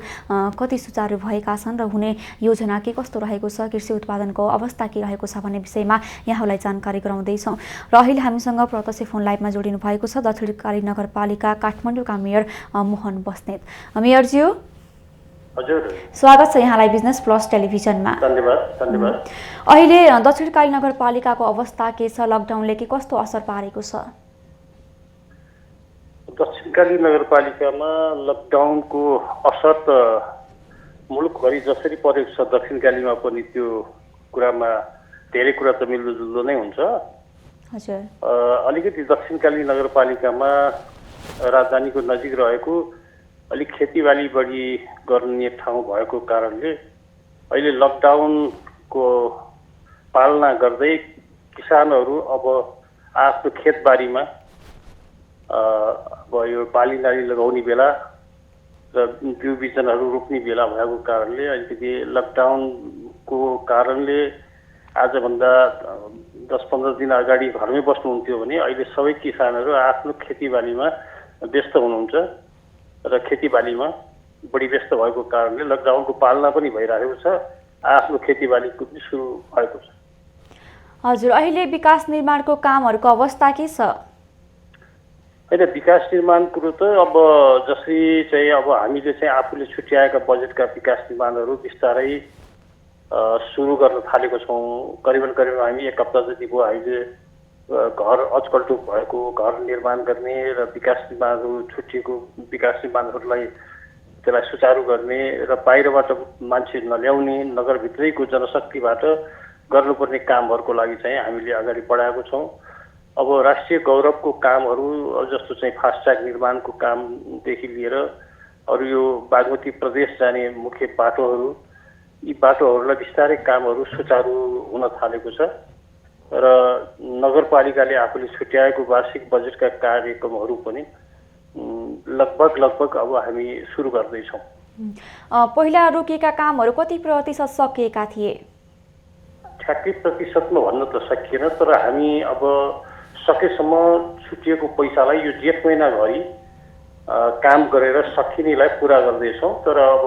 कति सुचारू भएका छन् र हुने योजना के कस्तो रहेको छ, कृषि उत्पादनको अवस्था के रहेको छ भन्ने विषयमा यहाँहरूलाई जानकारी गराउँदैछौँ। र अहिले हामीसँग प्रत्यक्ष फोन लाइभमा जोडिनु भएको छ दक्षिणकाली नगरपालिका काठमाडौँका मेयर मोहन बस्नेत। मेयरज्यू, हजुर, स्वागत छ यहाँलाई बिजनेस प्लस टेलिभिजनमा। धन्यवाद। अहिले दक्षिणकाली नगरपालिकाको अवस्था के छ? लकडाउनले के कस्तो असर पारेको छ? दक्षिणकाली नगरपालिकामा लकडाउनको असर त मुलुकभरि जसरी परेको छ, दक्षिणकालीमा पनि त्यो कुरामा धेरै कुरा त मिल्दोजुल्दो नै हुन्छ। हजुर, अलिकति दक्षिणकाली नगरपालिकामा राजधानीको नजिक रहेको अलिक खेतीबाली बढी गर्ने ठाउँ भएको कारणले अहिले लकडाउनको पालना गर्दै किसानहरू अब आफ्नो खेतबारीमा अब यो बालीनाली लगाउने बेला र बिउ बिजनहरू रोप्ने बेला भएको कारणले अलिकति लकडाउनको कारणले आजभन्दा 10-15 दिन अगाडि घरमै बस्नुहुन्थ्यो भने अहिले सबै किसानहरू आफ्नो खेतीबालीमा व्यस्त हुनुहुन्छ र खेतीबालीमा बढी व्यस्त भएको कारणले लकडाउनको पालना पनि भइरहेको छ, आफ्नो खेतीबालीको पनि सुरु भएको छ। हजुर, अहिले विकास निर्माणको कामहरूको अवस्था के छ? होइन, विकास निर्माण कुरो त अब जसरी चाहिँ अब हामीले चाहिँ आफूले छुट्याएका बजेटका विकास निर्माणहरू बिस्तारै सुरु गर्न थालेको छौँ। करिबन हामी 1 हप्ता जति भयो हामीले घर अचकल्टो भएको घर निर्माण गर्ने र विकास निर्माणहरू छुट्टिएको विकास निर्माणहरूलाई त्यसलाई सुचारू गर्ने र बाहिरबाट मान्छे नल्याउने नगरभित्रैको जनशक्तिबाट गर्नुपर्ने कामहरूको लागि चाहिँ हामीले अगाडि बढाएको छौँ। अब राष्ट्रिय गौरवको कामहरू जस्तो चाहिँ फास्ट्याग निर्माणको कामदेखि लिएर अरू यो बागमती प्रदेश जाने मुख्य बाटोहरू, यी बाटोहरूलाई बिस्तारै कामहरू सुचारू हुन थालेको छ र नगरपालिकाले आफूले छुट्याएको वार्षिक बजेटका कार्यक्रमहरू पनि लगभग अब हामी सुरु गर्दैछौँ। पहिला रोकिएका कामहरू कति प्रतिशत सकिएका थिए? ठ्याक्कै प्रतिशतमा भन्न त सकिएन, तर हामी अब सकेसम्म छुटिएको पैसालाई यो जेठ महिनाभरि काम गरेर सकिनेलाई पुरा गर्दैछौँ। तर अब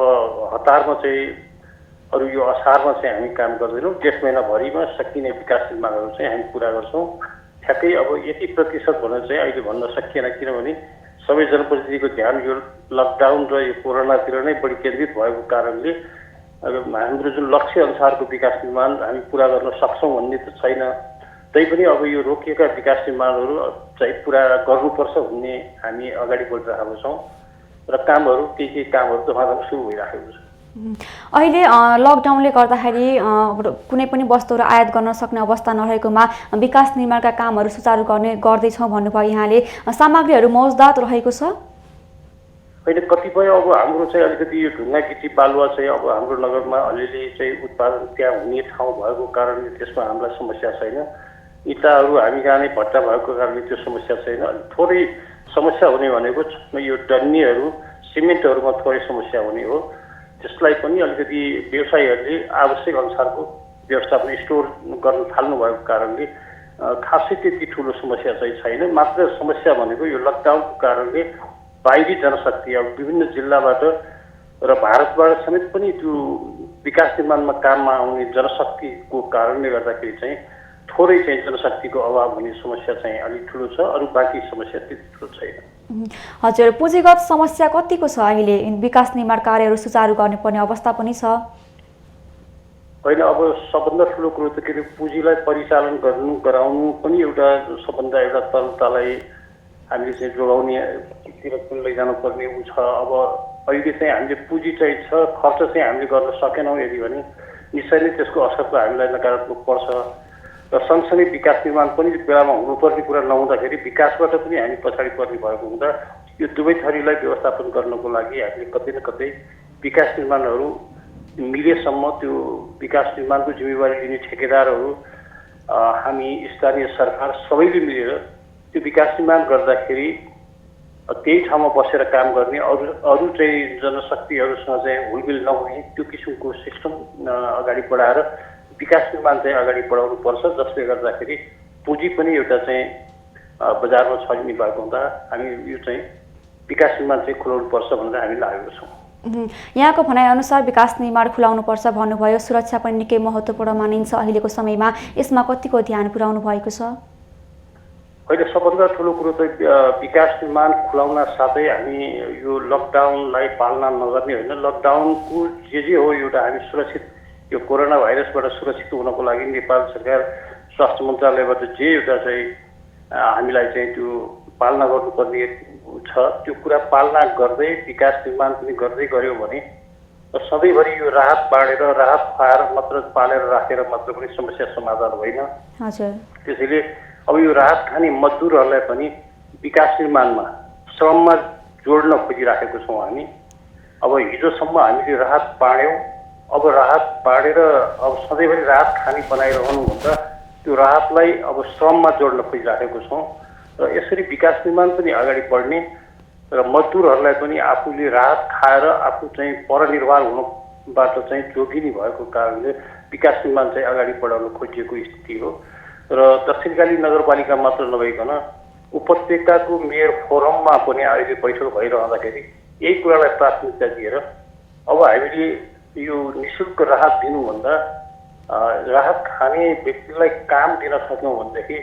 हतारमा चाहिँ अरू यो असारमा चाहिँ हामी काम गर्दैनौँ। जेठ महिनाभरिमा सकिने विकास निर्माणहरू चाहिँ हामी पुरा गर्छौँ। ठ्याक्कै अब यति प्रतिशत भनेर चाहिँ अहिले भन्न सकिएन, किनभने सबै जनप्रतिनिधिको ध्यान यो लकडाउन र यो कोरोनातिर नै बढी केन्द्रित भएको कारणले हाम्रो जुन लक्ष्य अनुसारको विकास निर्माण हामी पुरा गर्न सक्छौँ भन्ने त छैन। तैपनि अब यो रोकिएका विकास निर्माणहरू चाहिँ पुरा गर्नुपर्छ भन्ने हामी अगाडि बढिरहेको छौँ र कामहरू केही कामहरू धमाधम सुरु भइरहेको छ। अहिले लकडाउनले गर्दाखेरि कुनै पनि वस्तुहरू आयात गर्न सक्ने अवस्था नरहेकोमा विकास निर्माणका कामहरू सुचारू गर्दैछौँ भन्नुभयो यहाँले। सामग्रीहरू मौजदात रहेको छ? होइन, कतिपय अब हाम्रो चाहिँ अलिकति यो ढुङ्गा गिटी बालुवा चाहिँ अब हाम्रो नगरमा अलिअलि चाहिँ उत्पादन त्यहाँ हुने ठाउँ भएको कारणले त्यसमा हामीलाई समस्या छैन। इँटाहरू हामी कहाँ नै भट्टा भएको कारणले त्यो समस्या छैन। थोरै समस्या हुने भनेको यो डन्नीहरू सिमेन्टहरूमा थोरै समस्या हुने हो। त्यसलाई पनि अलिकति व्यवसायीहरूले आवश्यक अनुसारको व्यवस्थापन स्टोर गर्न थाल्नु भएको कारणले खासै त्यति ठुलो समस्या चाहिँ छैन। मात्र समस्या भनेको यो लकडाउनको कारणले बाहिरी जनशक्ति अब विभिन्न जिल्लाबाट र भारतबाट समेत पनि त्यो विकास निर्माणमा काममा आउने जनशक्तिको कारणले गर्दाखेरि चाहिँ थोरै चाहिँ जनशक्तिको अभाव हुने समस्या चाहिँ अलिक ठुलो छ। अरू बाँकी समस्या त्यति ठुलो छैन। हजुर, पुँजीगत समस्या कतिको छ अहिले? विकास निर्माण कार्यहरू सुचारू गर्नुपर्ने अवस्था पनि छ? होइन, अब सबभन्दा ठुलो कुरो त के अरे पुँजीलाई परिचालन गराउनु पनि एउटा सबभन्दा एउटा तरलतालाई हामीले चाहिँ जोगाउनेतिर पनि लैजानु पर्ने छ। अब अहिले चाहिँ हामीले पुँजी चाहिँ छ, खर्च चाहिँ हामीले गर्न सकेनौँ यदि भने निश्चय नै त्यसको असर त हामीलाई नकारात्मक पर्छ र सँगसँगै विकास निर्माण पनि बेलामा हुनुपर्ने कुरा नहुँदाखेरि विकासबाट पनि हामी पछाडि पर्ने भएको हुँदा यो दुवै थरीलाई व्यवस्थापन गर्नको लागि हामीले कतै न कतै विकास निर्माणहरू मिलेसम्म त्यो विकास निर्माणको जिम्मेवारी लिने ठेकेदारहरू हामी स्थानीय सरकार सबैले मिलेर त्यो विकास निर्माण गर्दाखेरि त्यही ठाउँमा बसेर काम गर्ने अरू चाहिँ जनशक्तिहरूसँग चाहिँ हुलमिल नहुने त्यो किसिमको सिस्टम अगाडि बढाएर विकास निर्माण चाहिँ अगाडि बढाउनु पर्छ, जसले गर्दाखेरि पुँजी पनि एउटा चाहिँ बजारमा छरिने भएको हुँदा हामी यो चाहिँ विकास निर्माण चाहिँ खुलाउनु पर्छ भनेर हामी लागेको छौँ। यहाँको भनाइअनुसार विकास निर्माण खुलाउनुपर्छ भन्नुभयो। सुरक्षा पनि निकै महत्त्वपूर्ण मानिन्छ अहिलेको समयमा, यसमा कतिको ध्यान पुर्याउनु भएको छ? होइन, सबभन्दा ठुलो कुरो त विकास निर्माण खुलाउन साथै हामी यो लकडाउनलाई पालना नगर्ने होइन, लकडाउनको जे हो एउटा हामी सुरक्षित यो कोरोना भाइरसबाट सुरक्षित हुनको लागि नेपाल सरकार स्वास्थ्य मन्त्रालयबाट जे एउटा चाहिँ हामीलाई चाहिँ त्यो पालना गर्नुपर्ने छ त्यो कुरा पालना गर्दै विकास निर्माण पनि गर्दै गऱ्यो भने सधैँभरि यो राहत बाँडेर राहत खुवाएर मात्र पालेर राखेर मात्र पनि समस्या समाधान होइन। त्यसैले अब यो राहत खाने मजदुरहरूलाई पनि विकास निर्माणमा श्रममा जोड्न खोजिराखेको छौँ हामी। अब हिजोसम्म हामीले राहत बाँड्यौँ, अब राहत बाँडेर अब सधैँभरि राहत खानी बनाइरहनुभन्दा त्यो राहतलाई अब श्रममा जोड्न खोजिराखेको छौँ र यसरी विकास निर्माण पनि अगाडि बढ्ने र मजदुरहरूलाई पनि आफूले राहत खाएर आफू चाहिँ परनिर्भर हुनुबाट चाहिँ जोगिने भएको कारणले विकास निर्माण चाहिँ अगाडि बढाउन खोजिएको स्थिति हो। र दक्षिणकाली नगरपालिका मात्र नभइकन उपत्यकाको मेयर फोरममा पनि अहिले बैठक भइरहँदाखेरि यही कुरालाई प्राथमिकता दिएर अब हामीले यो निःशुल्क राहत दिनुभन्दा राहत खाने व्यक्तिलाई काम दिन सक्यौँ भनेदेखि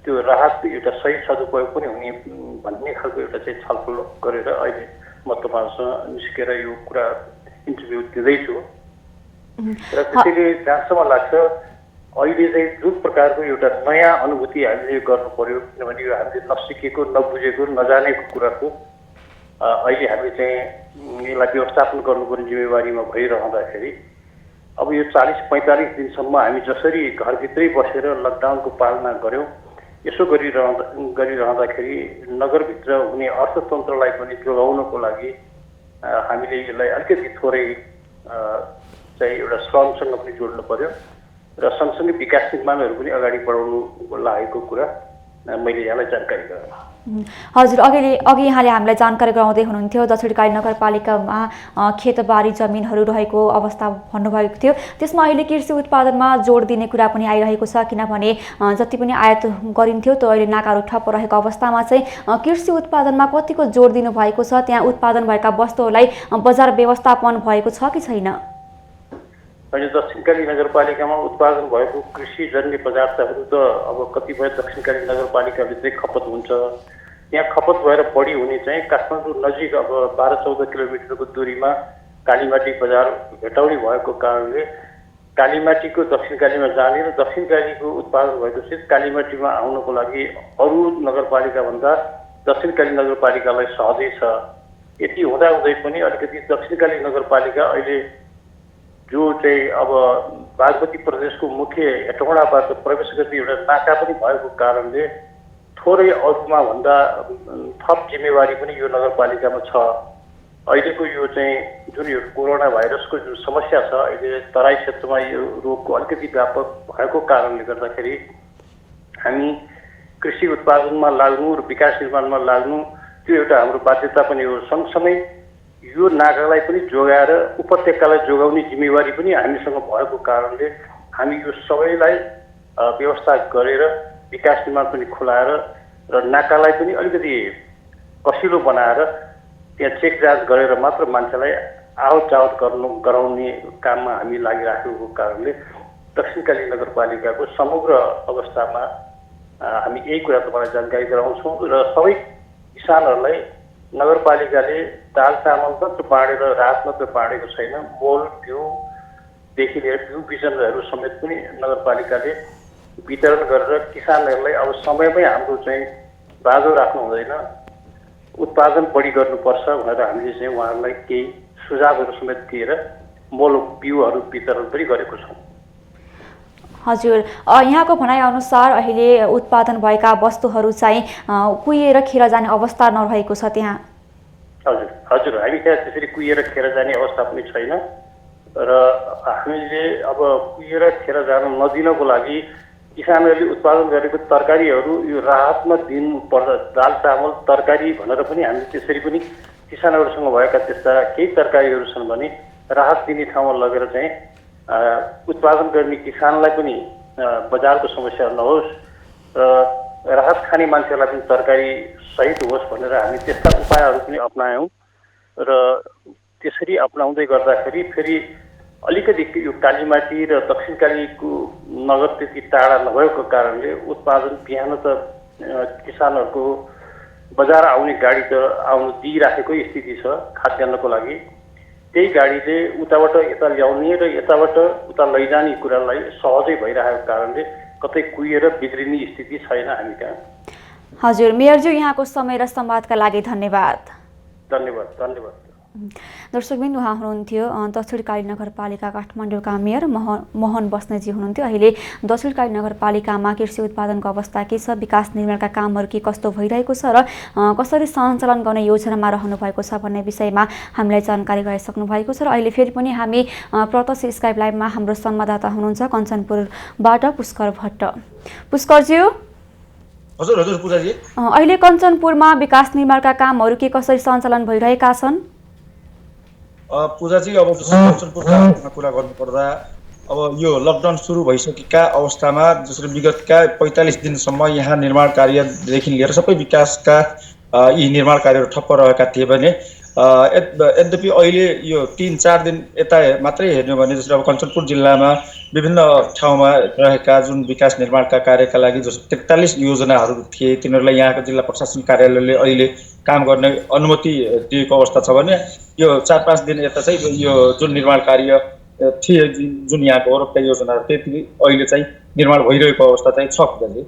त्यो राहत एउटा सही सदुपयोग पनि हुने भन्ने खालको एउटा चाहिँ छलफल गरेर अहिले म तपाईँहरूसँग निस्केर यो कुरा इन्टरभ्यू दिँदैछु। र त्यसैले जहाँसम्म लाग्छ अहिले चाहिँ जुन प्रकारको एउटा नयाँ अनुभूति हामीले गर्नु पर्यो, किनभने यो हामीले नसिकेको नबुझेको नजानेको कुराको अहिले हामी चाहिँ यसलाई व्यवस्थापन गर्नुपर्ने जिम्मेवारीमा भइरहँदाखेरि अब यो 40-45 दिनसम्म हामी जसरी घरभित्रै बसेर लकडाउनको पालना गऱ्यौँ, यसो गरिरहँदाखेरि नगरभित्र हुने अर्थतन्त्रलाई पनि जोगाउनको लागि हामीले यसलाई अलिकति थोरै चाहिँ एउटा श्रमसँग पनि जोड्नु पर्यो र सँगसँगै विकास निर्माणहरू पनि अगाडि बढाउनु लागेको कुरा मैले यहाँलाई जानकारी गराएँ। हजुर, अघि यहाँले हामीलाई जानकारी गराउँदै हुनुहुन्थ्यो दक्षिणकाली नगरपालिकामा खेतबारी जमिनहरू रहेको अवस्था भन्नुभएको थियो। त्यसमा अहिले कृषि उत्पादनमा जोड दिने कुरा पनि आइरहेको छ, किनभने जति पनि आयात गरिन्थ्यो त्यो अहिले नाकाहरू ठप्प रहेको अवस्थामा चाहिँ कृषि उत्पादनमा कतिको जोड दिनुभएको छ? त्यहाँ उत्पादन भएका वस्तुहरूलाई बजार व्यवस्थापन भएको छ कि छैन? अहिले दक्षिणकाली नगरपालिकामा उत्पादन भएको कृषिजन्य पदार्थहरू त अब कतिपय दक्षिणकाली नगरपालिकाभित्रै खपत हुन्छ। यहाँ खपत भएर बढी हुने चाहिँ काठमाडौँ नजिक अब 12-14 किलोमिटरको दूरीमा कालीमाटी बजार भेटाउने भएको कारणले कालीमाटीको दक्षिणकालीमा जाने र दक्षिणकालीको उत्पादन भएको चिज कालीमाटीमा आउनको लागि अरू नगरपालिकाभन्दा दक्षिणकाली नगरपालिकालाई सहजै छ। यति हुँदाहुँदै पनि अलिकति दक्षिणकाली नगरपालिका अहिले जो चाहिँ अब बागमती प्रदेशको मुख्य हेटौँडाबाट प्रवेश गर्ने एउटा नाका पनि भएको कारणले थोरै अरूमा भन्दा थप जिम्मेवारी पनि यो नगरपालिकामा छ। अहिलेको यो चाहिँ जुन यो कोरोना भाइरसको जुन समस्या छ, अहिले तराई क्षेत्रमा यो रोगको अलिकति व्यापक भएको कारणले गर्दाखेरि हामी कृषि उत्पादनमा लाग्नु र विकास निर्माणमा लाग्नु त्यो एउटा हाम्रो बाध्यता पनि हो। सँगसँगै यो नाकालाई पनि जोगाएर उपत्यकालाई जोगाउने जिम्मेवारी पनि हामीसँग भएको कारणले हामी यो सबैलाई व्यवस्था गरेर विकास निर्माण पनि खुलाएर र नाकालाई पनि अलिकति कसिलो बनाएर त्यहाँ चेक जाँच गरेर मात्र मान्छेलाई आवत जावत गराउने काममा हामी लागिराखेको कारणले दक्षिणकाली नगरपालिकाको समग्र अवस्थामा हामी यही कुरा तपाईँलाई जानकारी गराउँछौँ र सबै किसानहरूलाई नगरपालिकाले दाल चामल मात्र बाँडेर राहत मात्र बाँडेको छैन, मोल बिउदेखि लिएर बिउ बिजनहरू समेत पनि नगरपालिकाले वितरण गरेर किसानहरूलाई अब समयमै हाम्रो चाहिँ बाँझो राख्नु हुँदैन, उत्पादन बढी गर्नुपर्छ भनेर हामीले चाहिँ उहाँहरूलाई केही सुझावहरू समेत दिएर मोल बिउहरू वितरण पनि गरेको छौँ। हजुर, यहाँको भनाइअनुसार अहिले उत्पादन भएका वस्तुहरू चाहिँ कुहिएर खेर जाने अवस्था नरहेको छ त्यहाँ? हजुर, हामी त्यहाँ त्यसरी कुहिएर खेर जाने अवस्था पनि छैन र हामीले अब कुहिएर खेर जान नदिनको लागि किसानहरूले उत्पादन गरेको तरकारीहरू यो राहतमा दिनुपर्छ। दाल चामल तरकारी भनेर पनि हामीले त्यसरी पनि किसानहरूसँग भएका त्यस्ता केही तरकारीहरू छन् भने राहत दिने ठाउँमा लगेर चाहिँ उत्पादन गर्ने किसानलाई पनि बजारको समस्या नहोस् र राहत खाने मान्छेलाई पनि तरकारी सहित होस् भनेर हामी त्यस्ता उपायहरू पनि अपनायौँ र त्यसरी अपनाउँदै गर्दाखेरि फेरि अलिकति यो कालीमाटी र दक्षिणकालीको नगर त्यति टाढा नभएको कारणले उत्पादन बिहान त किसानहरूको बजार आउने गाडी त आउनु दिइराखेकै स्थिति छ खाद्यान्नको लागि। त्यही गाडीले उताबाट यता ल्याउने र यताबाट उता लैजाने कुरालाई सहजै भइरहेको कारणले कतै कुहिएर बिग्रिने स्थिति छैन हामी कहाँ। हजुर, मेयरज्यू, यहाँको समय र संवादका लागि धन्यवाद। धन्यवाद। दर्शकबिन उहाँ हुनुहुन्थ्यो दक्षिणकाली नगरपालिका काठमाडौँका मेयर मोहन बस्नेतजी हुनुहुन्थ्यो। अहिले दक्षिणकाली नगरपालिकामा कृषि उत्पादनको अवस्था के छ, विकास निर्माणका कामहरू के कस्तो भइरहेको छ र कसरी सञ्चालन गर्ने योजनामा रहनु भएको छ भन्ने विषयमा हामीलाई जानकारी गराइसक्नु भएको छ। र अहिले फेरि पनि हामी प्रत्यक्ष स्काइप लाइभमा हाम्रो संवाददाता हुनुहुन्छ कञ्चनपुरबाट पुष्कर भट्ट। पुष्करज्यू, हजुर हजुर पूजाजी, अहिले कञ्चनपुरमा विकास निर्माणका कामहरू के कसरी सञ्चालन भइरहेका छन्? पूजाजी, अब कञ्चनपुरका कुरा गर्नुपर्दा अब यो लकडाउन सुरु भइसकेका अवस्थामा जसरी विगतका 45 दिनसम्म यहाँ निर्माण कार्यदेखि लिएर सबै विकासका यी निर्माण कार्यहरू ठप्प रहेका थिए भने यद्यपि अहिले यो 3-4 दिन यता मात्रै हेर्ने भने जसरी अब कञ्चनपुर जिल्लामा विभिन्न ठाउँमा रहेका जुन विकास निर्माणका कार्यका लागि जस्तो 43 योजनाहरू थिए तिनीहरूलाई यहाँको जिल्ला प्रशासन कार्यालयले अहिले काम गर्ने अनुमति दिएको अवस्था छ भने यो 4-5 दिन यता चाहिँ यो जुन निर्माण कार्य थिए जुन यहाँको औरतका योजनाहरू त्यति अहिले चाहिँ निर्माण भइरहेको अवस्था चाहिँ छ। पूजाजी,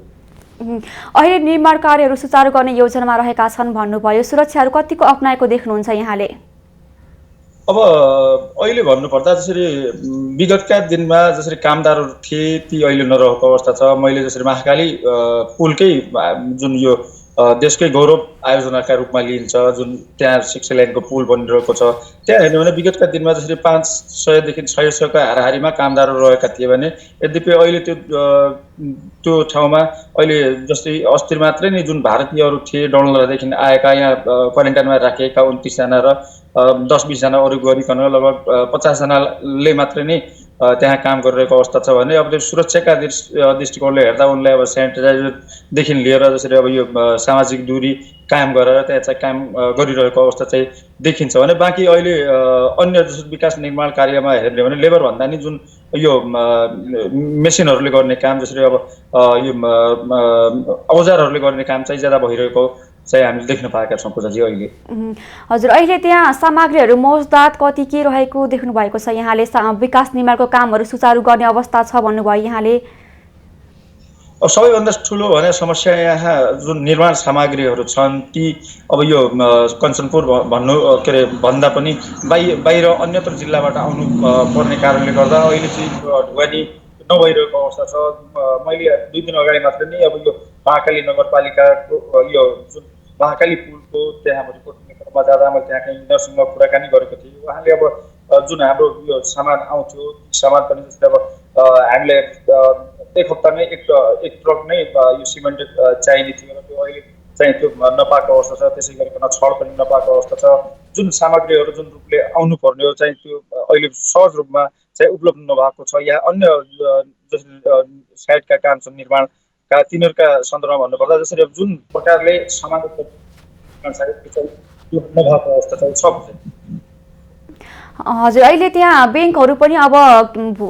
अहिले निर्माण कार्यहरू सुचारू गर्ने योजनामा रहेका छन् भन्नुभयो, सुरक्षाहरू कतिको अप्नाएको देख्नुहुन्छ यहाँले? अब अहिले भन्नुपर्दा जसरी विगतका दिनमा जसरी कामदारहरू थिए ती अहिले नरहेको अवस्था छ। मैले जसरी महाकाली पुलकै जुन यो देशकै गौरव आयोजनाका रूपमा लिइन्छ जुन त्यहाँ 6 लाइनको पुल बनिरहेको छ, त्यहाँ हेर्ने भने विगतका दिनमा जसरी 500 देखि 600 का हाराहारीमा कामदारहरू रहेका थिए भने यद्यपि अहिले त्यो ठाउँमा अहिले जस्तै अस्ति मात्रै नै जुन भारतीयहरू थिए डौलधारादेखि आएका यहाँ क्वारेन्टाइनमा राखिएका 29 जना र 10-20 जना अरू गरिकन लगभग 50 जनाले मात्रै नै त्यहाँ काम गरिरहेको अवस्था छ भने अब सुरक्षाका दृष्टिकोणले हेर्दा उनलाई अब सेनिटाइजरदेखि लिएर जसरी अब यो सामाजिक दूरी कायम गरेर त्यहाँ चाहिँ काम गरिरहेको अवस्था चाहिँ देखिन्छ भने बाँकी अहिले अन्य जस्तो विकास निर्माण कार्यमा हेर्ने भने लेबर भन्दा नि जुन यो मेसिनहरूले गर्ने काम जसरी अब यो औजारहरूले गर्ने काम चाहिँ ज्यादा भइरहेको चाहिँ हामीले देख्न पाएका छौँ। पूजाजी, अहिले हजुर, अहिले त्यहाँ सामग्रीहरू मौजदात कति के रहेको देख्नु भएको छ यहाँले? विकास निर्माणको कामहरू सुचारू गर्ने अवस्था छ भन्नुभयो यहाँले। अब सबैभन्दा ठुलो भने समस्या यहाँ जुन निर्माण सामग्रीहरू छन् ती अब यो कञ्चनपुर भन्नु के अरे भन्दा पनि बाहिर अन्यत्र जिल्लाबाट आउनु पर्ने कारणले गर्दा अहिले चाहिँ ढुवानी नभइरहेको अवस्था छ। मैले 2 दिन अगाडि मात्रै नै अब यो महाकाली नगरपालिकाको यो जुन महाकाली पुलको त्यहाँ रिपोर्ट गर्ने क्रममा जाँदा मैले त्यहाँका इन्जिनियरसँग कुराकानी गरेको थिएँ। उहाँले अब जुन हाम्रो यो सामान आउँथ्यो सामान पनि जस्तै अब हामीले एक हप्तामै एक ट्रक नै यो सिमेन्ट चाहिने थियो र त्यो अहिले चाहिँ त्यो नपाएको अवस्था छ। त्यसै गरिकन छड पनि नपाएको अवस्था छ। जुन सामग्रीहरू जुन रूपले आउनु पर्ने हो चाहिँ त्यो अहिले सहज रूपमा चाहिँ उपलब्ध नभएको छ। या अन्य जसरी साइडका काम छन् निर्माणका तिनीहरूका सन्दर्भमा भन्नुपर्दा जसरी अब जुन प्रकारले सामान नभएको अवस्था चाहिँ छ। हजुर, अहिले त्यहाँ ब्याङ्कहरू पनि अब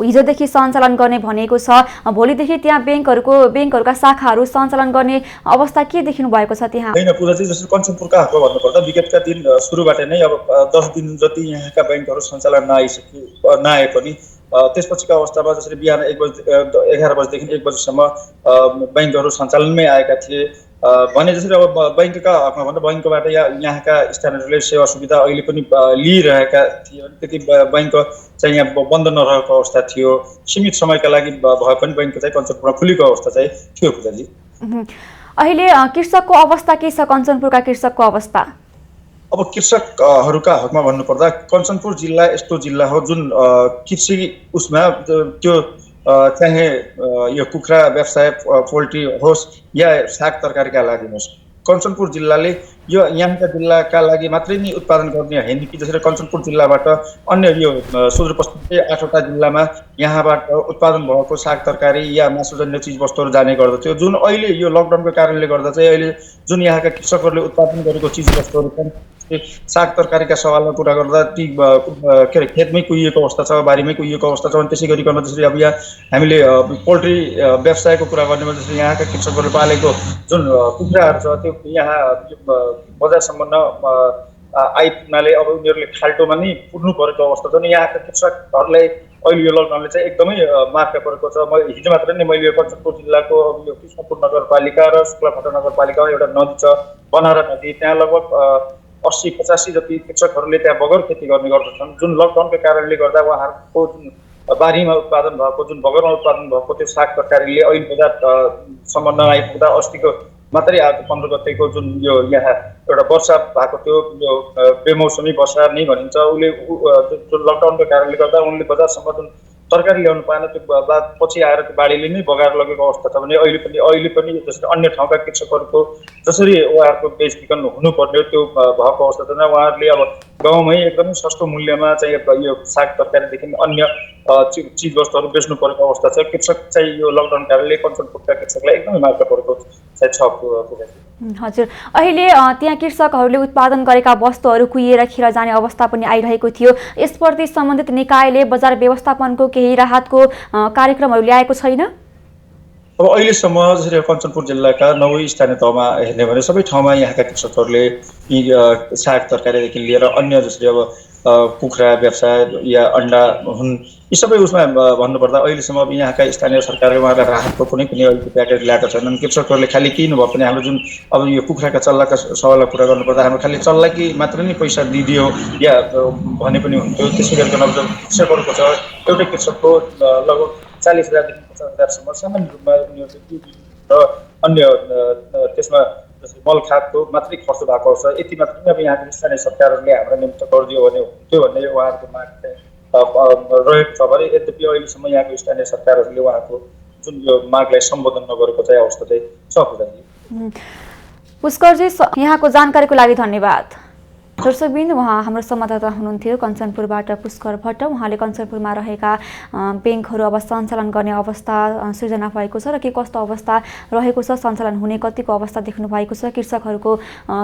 हिजोदेखि सञ्चालन गर्ने भनेको छ, भोलिदेखि त्यहाँ ब्याङ्कहरूका शाखाहरू सञ्चालन गर्ने अवस्था के देख्नु भएको छ त्यहाँ? होइन पूजाजी, जसरी कञ्चनपुरका हकमा भन्नुपर्दा विगतका दिन सुरुबाट नै अब 10 दिन जति यहाँका ब्याङ्कहरू सञ्चालन नआए पनि त्यसपछिको अवस्थामा जसरी बिहान 11 बजेदेखि 1 बजेसम्म ब्याङ्कहरू सञ्चालनमै आएका थिए भने जसरी अब बैङ्कका हकमा भन्दा बैङ्कबाट यहाँका स्थानीयहरूले सेवा सुविधा अहिले पनि लिइरहेका थिए भने त्यति बैङ्क चाहिँ यहाँ बन्द नरहेको अवस्था थियो। सीमित समयका लागि भए पनि बैङ्क चाहिँ कञ्चनपुरमा खुलेको अवस्था चाहिँ थियो। पूजाजी, अहिले कृषकको अवस्था के छ? कञ्चनपुरका कृषकको अवस्था? अब कृषकहरूका हकमा भन्नुपर्दा कञ्चनपुर जिल्ला यस्तो जिल्ला हो जुन कृषि उसमा त्यो चाहे यो कुखुरा व्यवसाय पोल्ट्री होस् या साग तरकारीका लागि होस्, कञ्चनपुर जिल्लाले यो यहाँका जिल्लाका लागि मात्रै नै उत्पादन गर्ने होइन कि जसरी कञ्चनपुर जिल्लाबाट अन्य यो सुदूरपश्चिमकै 8वटा जिल्लामा यहाँबाट उत्पादन भएको साग तरकारी या मासुजन्य चिजवस्तुहरू जाने गर्दथ्यो। जुन अहिले यो लकडाउनको कारणले गर्दा चाहिँ अहिले जुन यहाँका कृषकहरूले उत्पादन गरेको चिजवस्तुहरू छन् साग तरकारीका सवालमा कुरा गर्दा ती के अरे खेतमै कुहिएको अवस्था छ, बारीमै कुहिएको अवस्था छ। अनि त्यसै गरिकन जसरी अब यहाँ हामीले पोल्ट्री व्यवसायको कुरा गर्नेमा जसरी यहाँका कृषकहरूले पालेको जुन कुखुराहरू छ त्यो यहाँ बजारसम्म आइपुग्नाले अब उनीहरूले खाल्टोमा नै पुग्नु परेको अवस्था छ। अनि यहाँका कृषकहरूलाई अहिले यो लकडाउनले चाहिँ एकदमै मार्का परेको छ। हिजो मात्रै नै मैले कञ्चनपुर जिल्लाको यो कृष्णपुर नगरपालिका र शुक्लाफाटा नगरपालिकामा एउटा नदी छ बनहरा नदी, त्यहाँ लगभग 80-85 जति कृषकहरूले त्यहाँ बगर खेती गर्ने गर्दछन्। जुन लकडाउनको कारणले गर्दा उहाँहरूको जुन बारीमा उत्पादन भएको, जुन बगरमा उत्पादन भएको त्यो साग तरकारीले अहिले बजारसम्म नआइपुग्दा अस्तिको मात्रै आएको 15 गतेको जुन यो यहाँ एउटा वर्षा भएको थियो, यो बेमौसमी वर्षा नै भनिन्छ, उसले जुन लकडाउनको कारणले गर्दा उनले बजारसम्म जुन तरकारी ल्याउनु पाएन, त्यो पछि आएर त्यो बाढीले नै बगाएर लगेको अवस्था छ भने अहिले पनि जसरी अन्य ठाउँका कृषकहरूको जसरी उहाँहरूको बेचबिखन हुनुपर्ने हो त्यो भएको अवस्था छैन। उहाँहरूले अब गाउँमै एकदमै सस्तो मूल्यमा चाहिँ यो साग तरकारीदेखि अन्य चिजवस्तुहरू बेच्नु परेको अवस्था छ। कृषक चाहिँ यो लकडाउन कारणले कञ्चनपुरका कृषकलाई एकदमै मार्का परेको चाहिँ छ। हजुर, अहिले त्यहाँ कृषकहरूले उत्पादन गरेका वस्तुहरू कुहिएर खेर जाने अवस्था पनि आइरहेको थियो। यसप्रति सम्बन्धित निकायले बजार व्यवस्थापनको केही राहतको कार्यक्रमहरू ल्याएको छैन? अब अहिलेसम्म जसरी कञ्चनपुर जिल्लाका 9 स्थानीय तहमा हेर्ने भने सबै ठाउँमा यहाँका कृषकहरूले यी साग तरकारीदेखि लिएर अन्य जसरी अब कुखुरा व्यवसाय या अन्डा हुन्, यी सबै उसमा भन्नुपर्दा अहिलेसम्म अब यहाँका स्थानीय सरकारले उहाँलाई राहतको कुनै पनि अहिलेको प्याकेज ल्याएको छैनन्। कृषकहरूले खालि केही नभए पनि हाम्रो जुन अब यो कुखुराका चल्लाका सवाललाई पुरा गर्नुपर्दा हाम्रो खालि चल्लाकै मात्र नै पैसा दिइदियो या भने पनि हुन्थ्यो। त्यसै गरिकन अब कृषकहरूको छ, एउटै कृषकको लगभग 40,000 देखि 50,000सम्म सामान्य रूपमा उनीहरूले र अन्य त्यसमा मल खादको मात्रै खर्च भएको छ। यति मात्रै अब यहाँको स्थानीय सरकारहरूले हाम्रो निम्ति गरिदियो भने हुन्थ्यो भन्ने उहाँहरूको माग रहेको छ भने, यद्यपि अहिलेसम्म यहाँको स्थानीय सरकारहरूले उहाँको जुन यो मागलाई सम्बोधन नगरेको चाहिँ अवस्था चाहिँ छ। पुष्करजी, यहाँको जानकारीको लागि धन्यवाद। दर्शकबिन, उहाँ हाम्रो संवाददाता हुनुहुन्थ्यो कञ्चनपुरबाट पुष्कर भट्ट। उहाँले कञ्चनपुरमा रहेका ब्याङ्कहरू अब सञ्चालन गर्ने अवस्था सृजना भएको छ र के कस्तो अवस्था रहेको छ, सञ्चालन हुने कतिको अवस्था देख्नु भएको छ, कृषकहरूको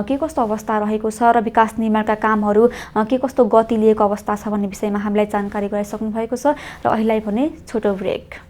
के कस्तो अवस्था रहेको छ र विकास निर्माणका कामहरू के कस्तो गति लिएको अवस्था छ भन्ने विषयमा हामीलाई जानकारी गराइसक्नु भएको छ। र अहिलेलाई भने छोटो ब्रेक।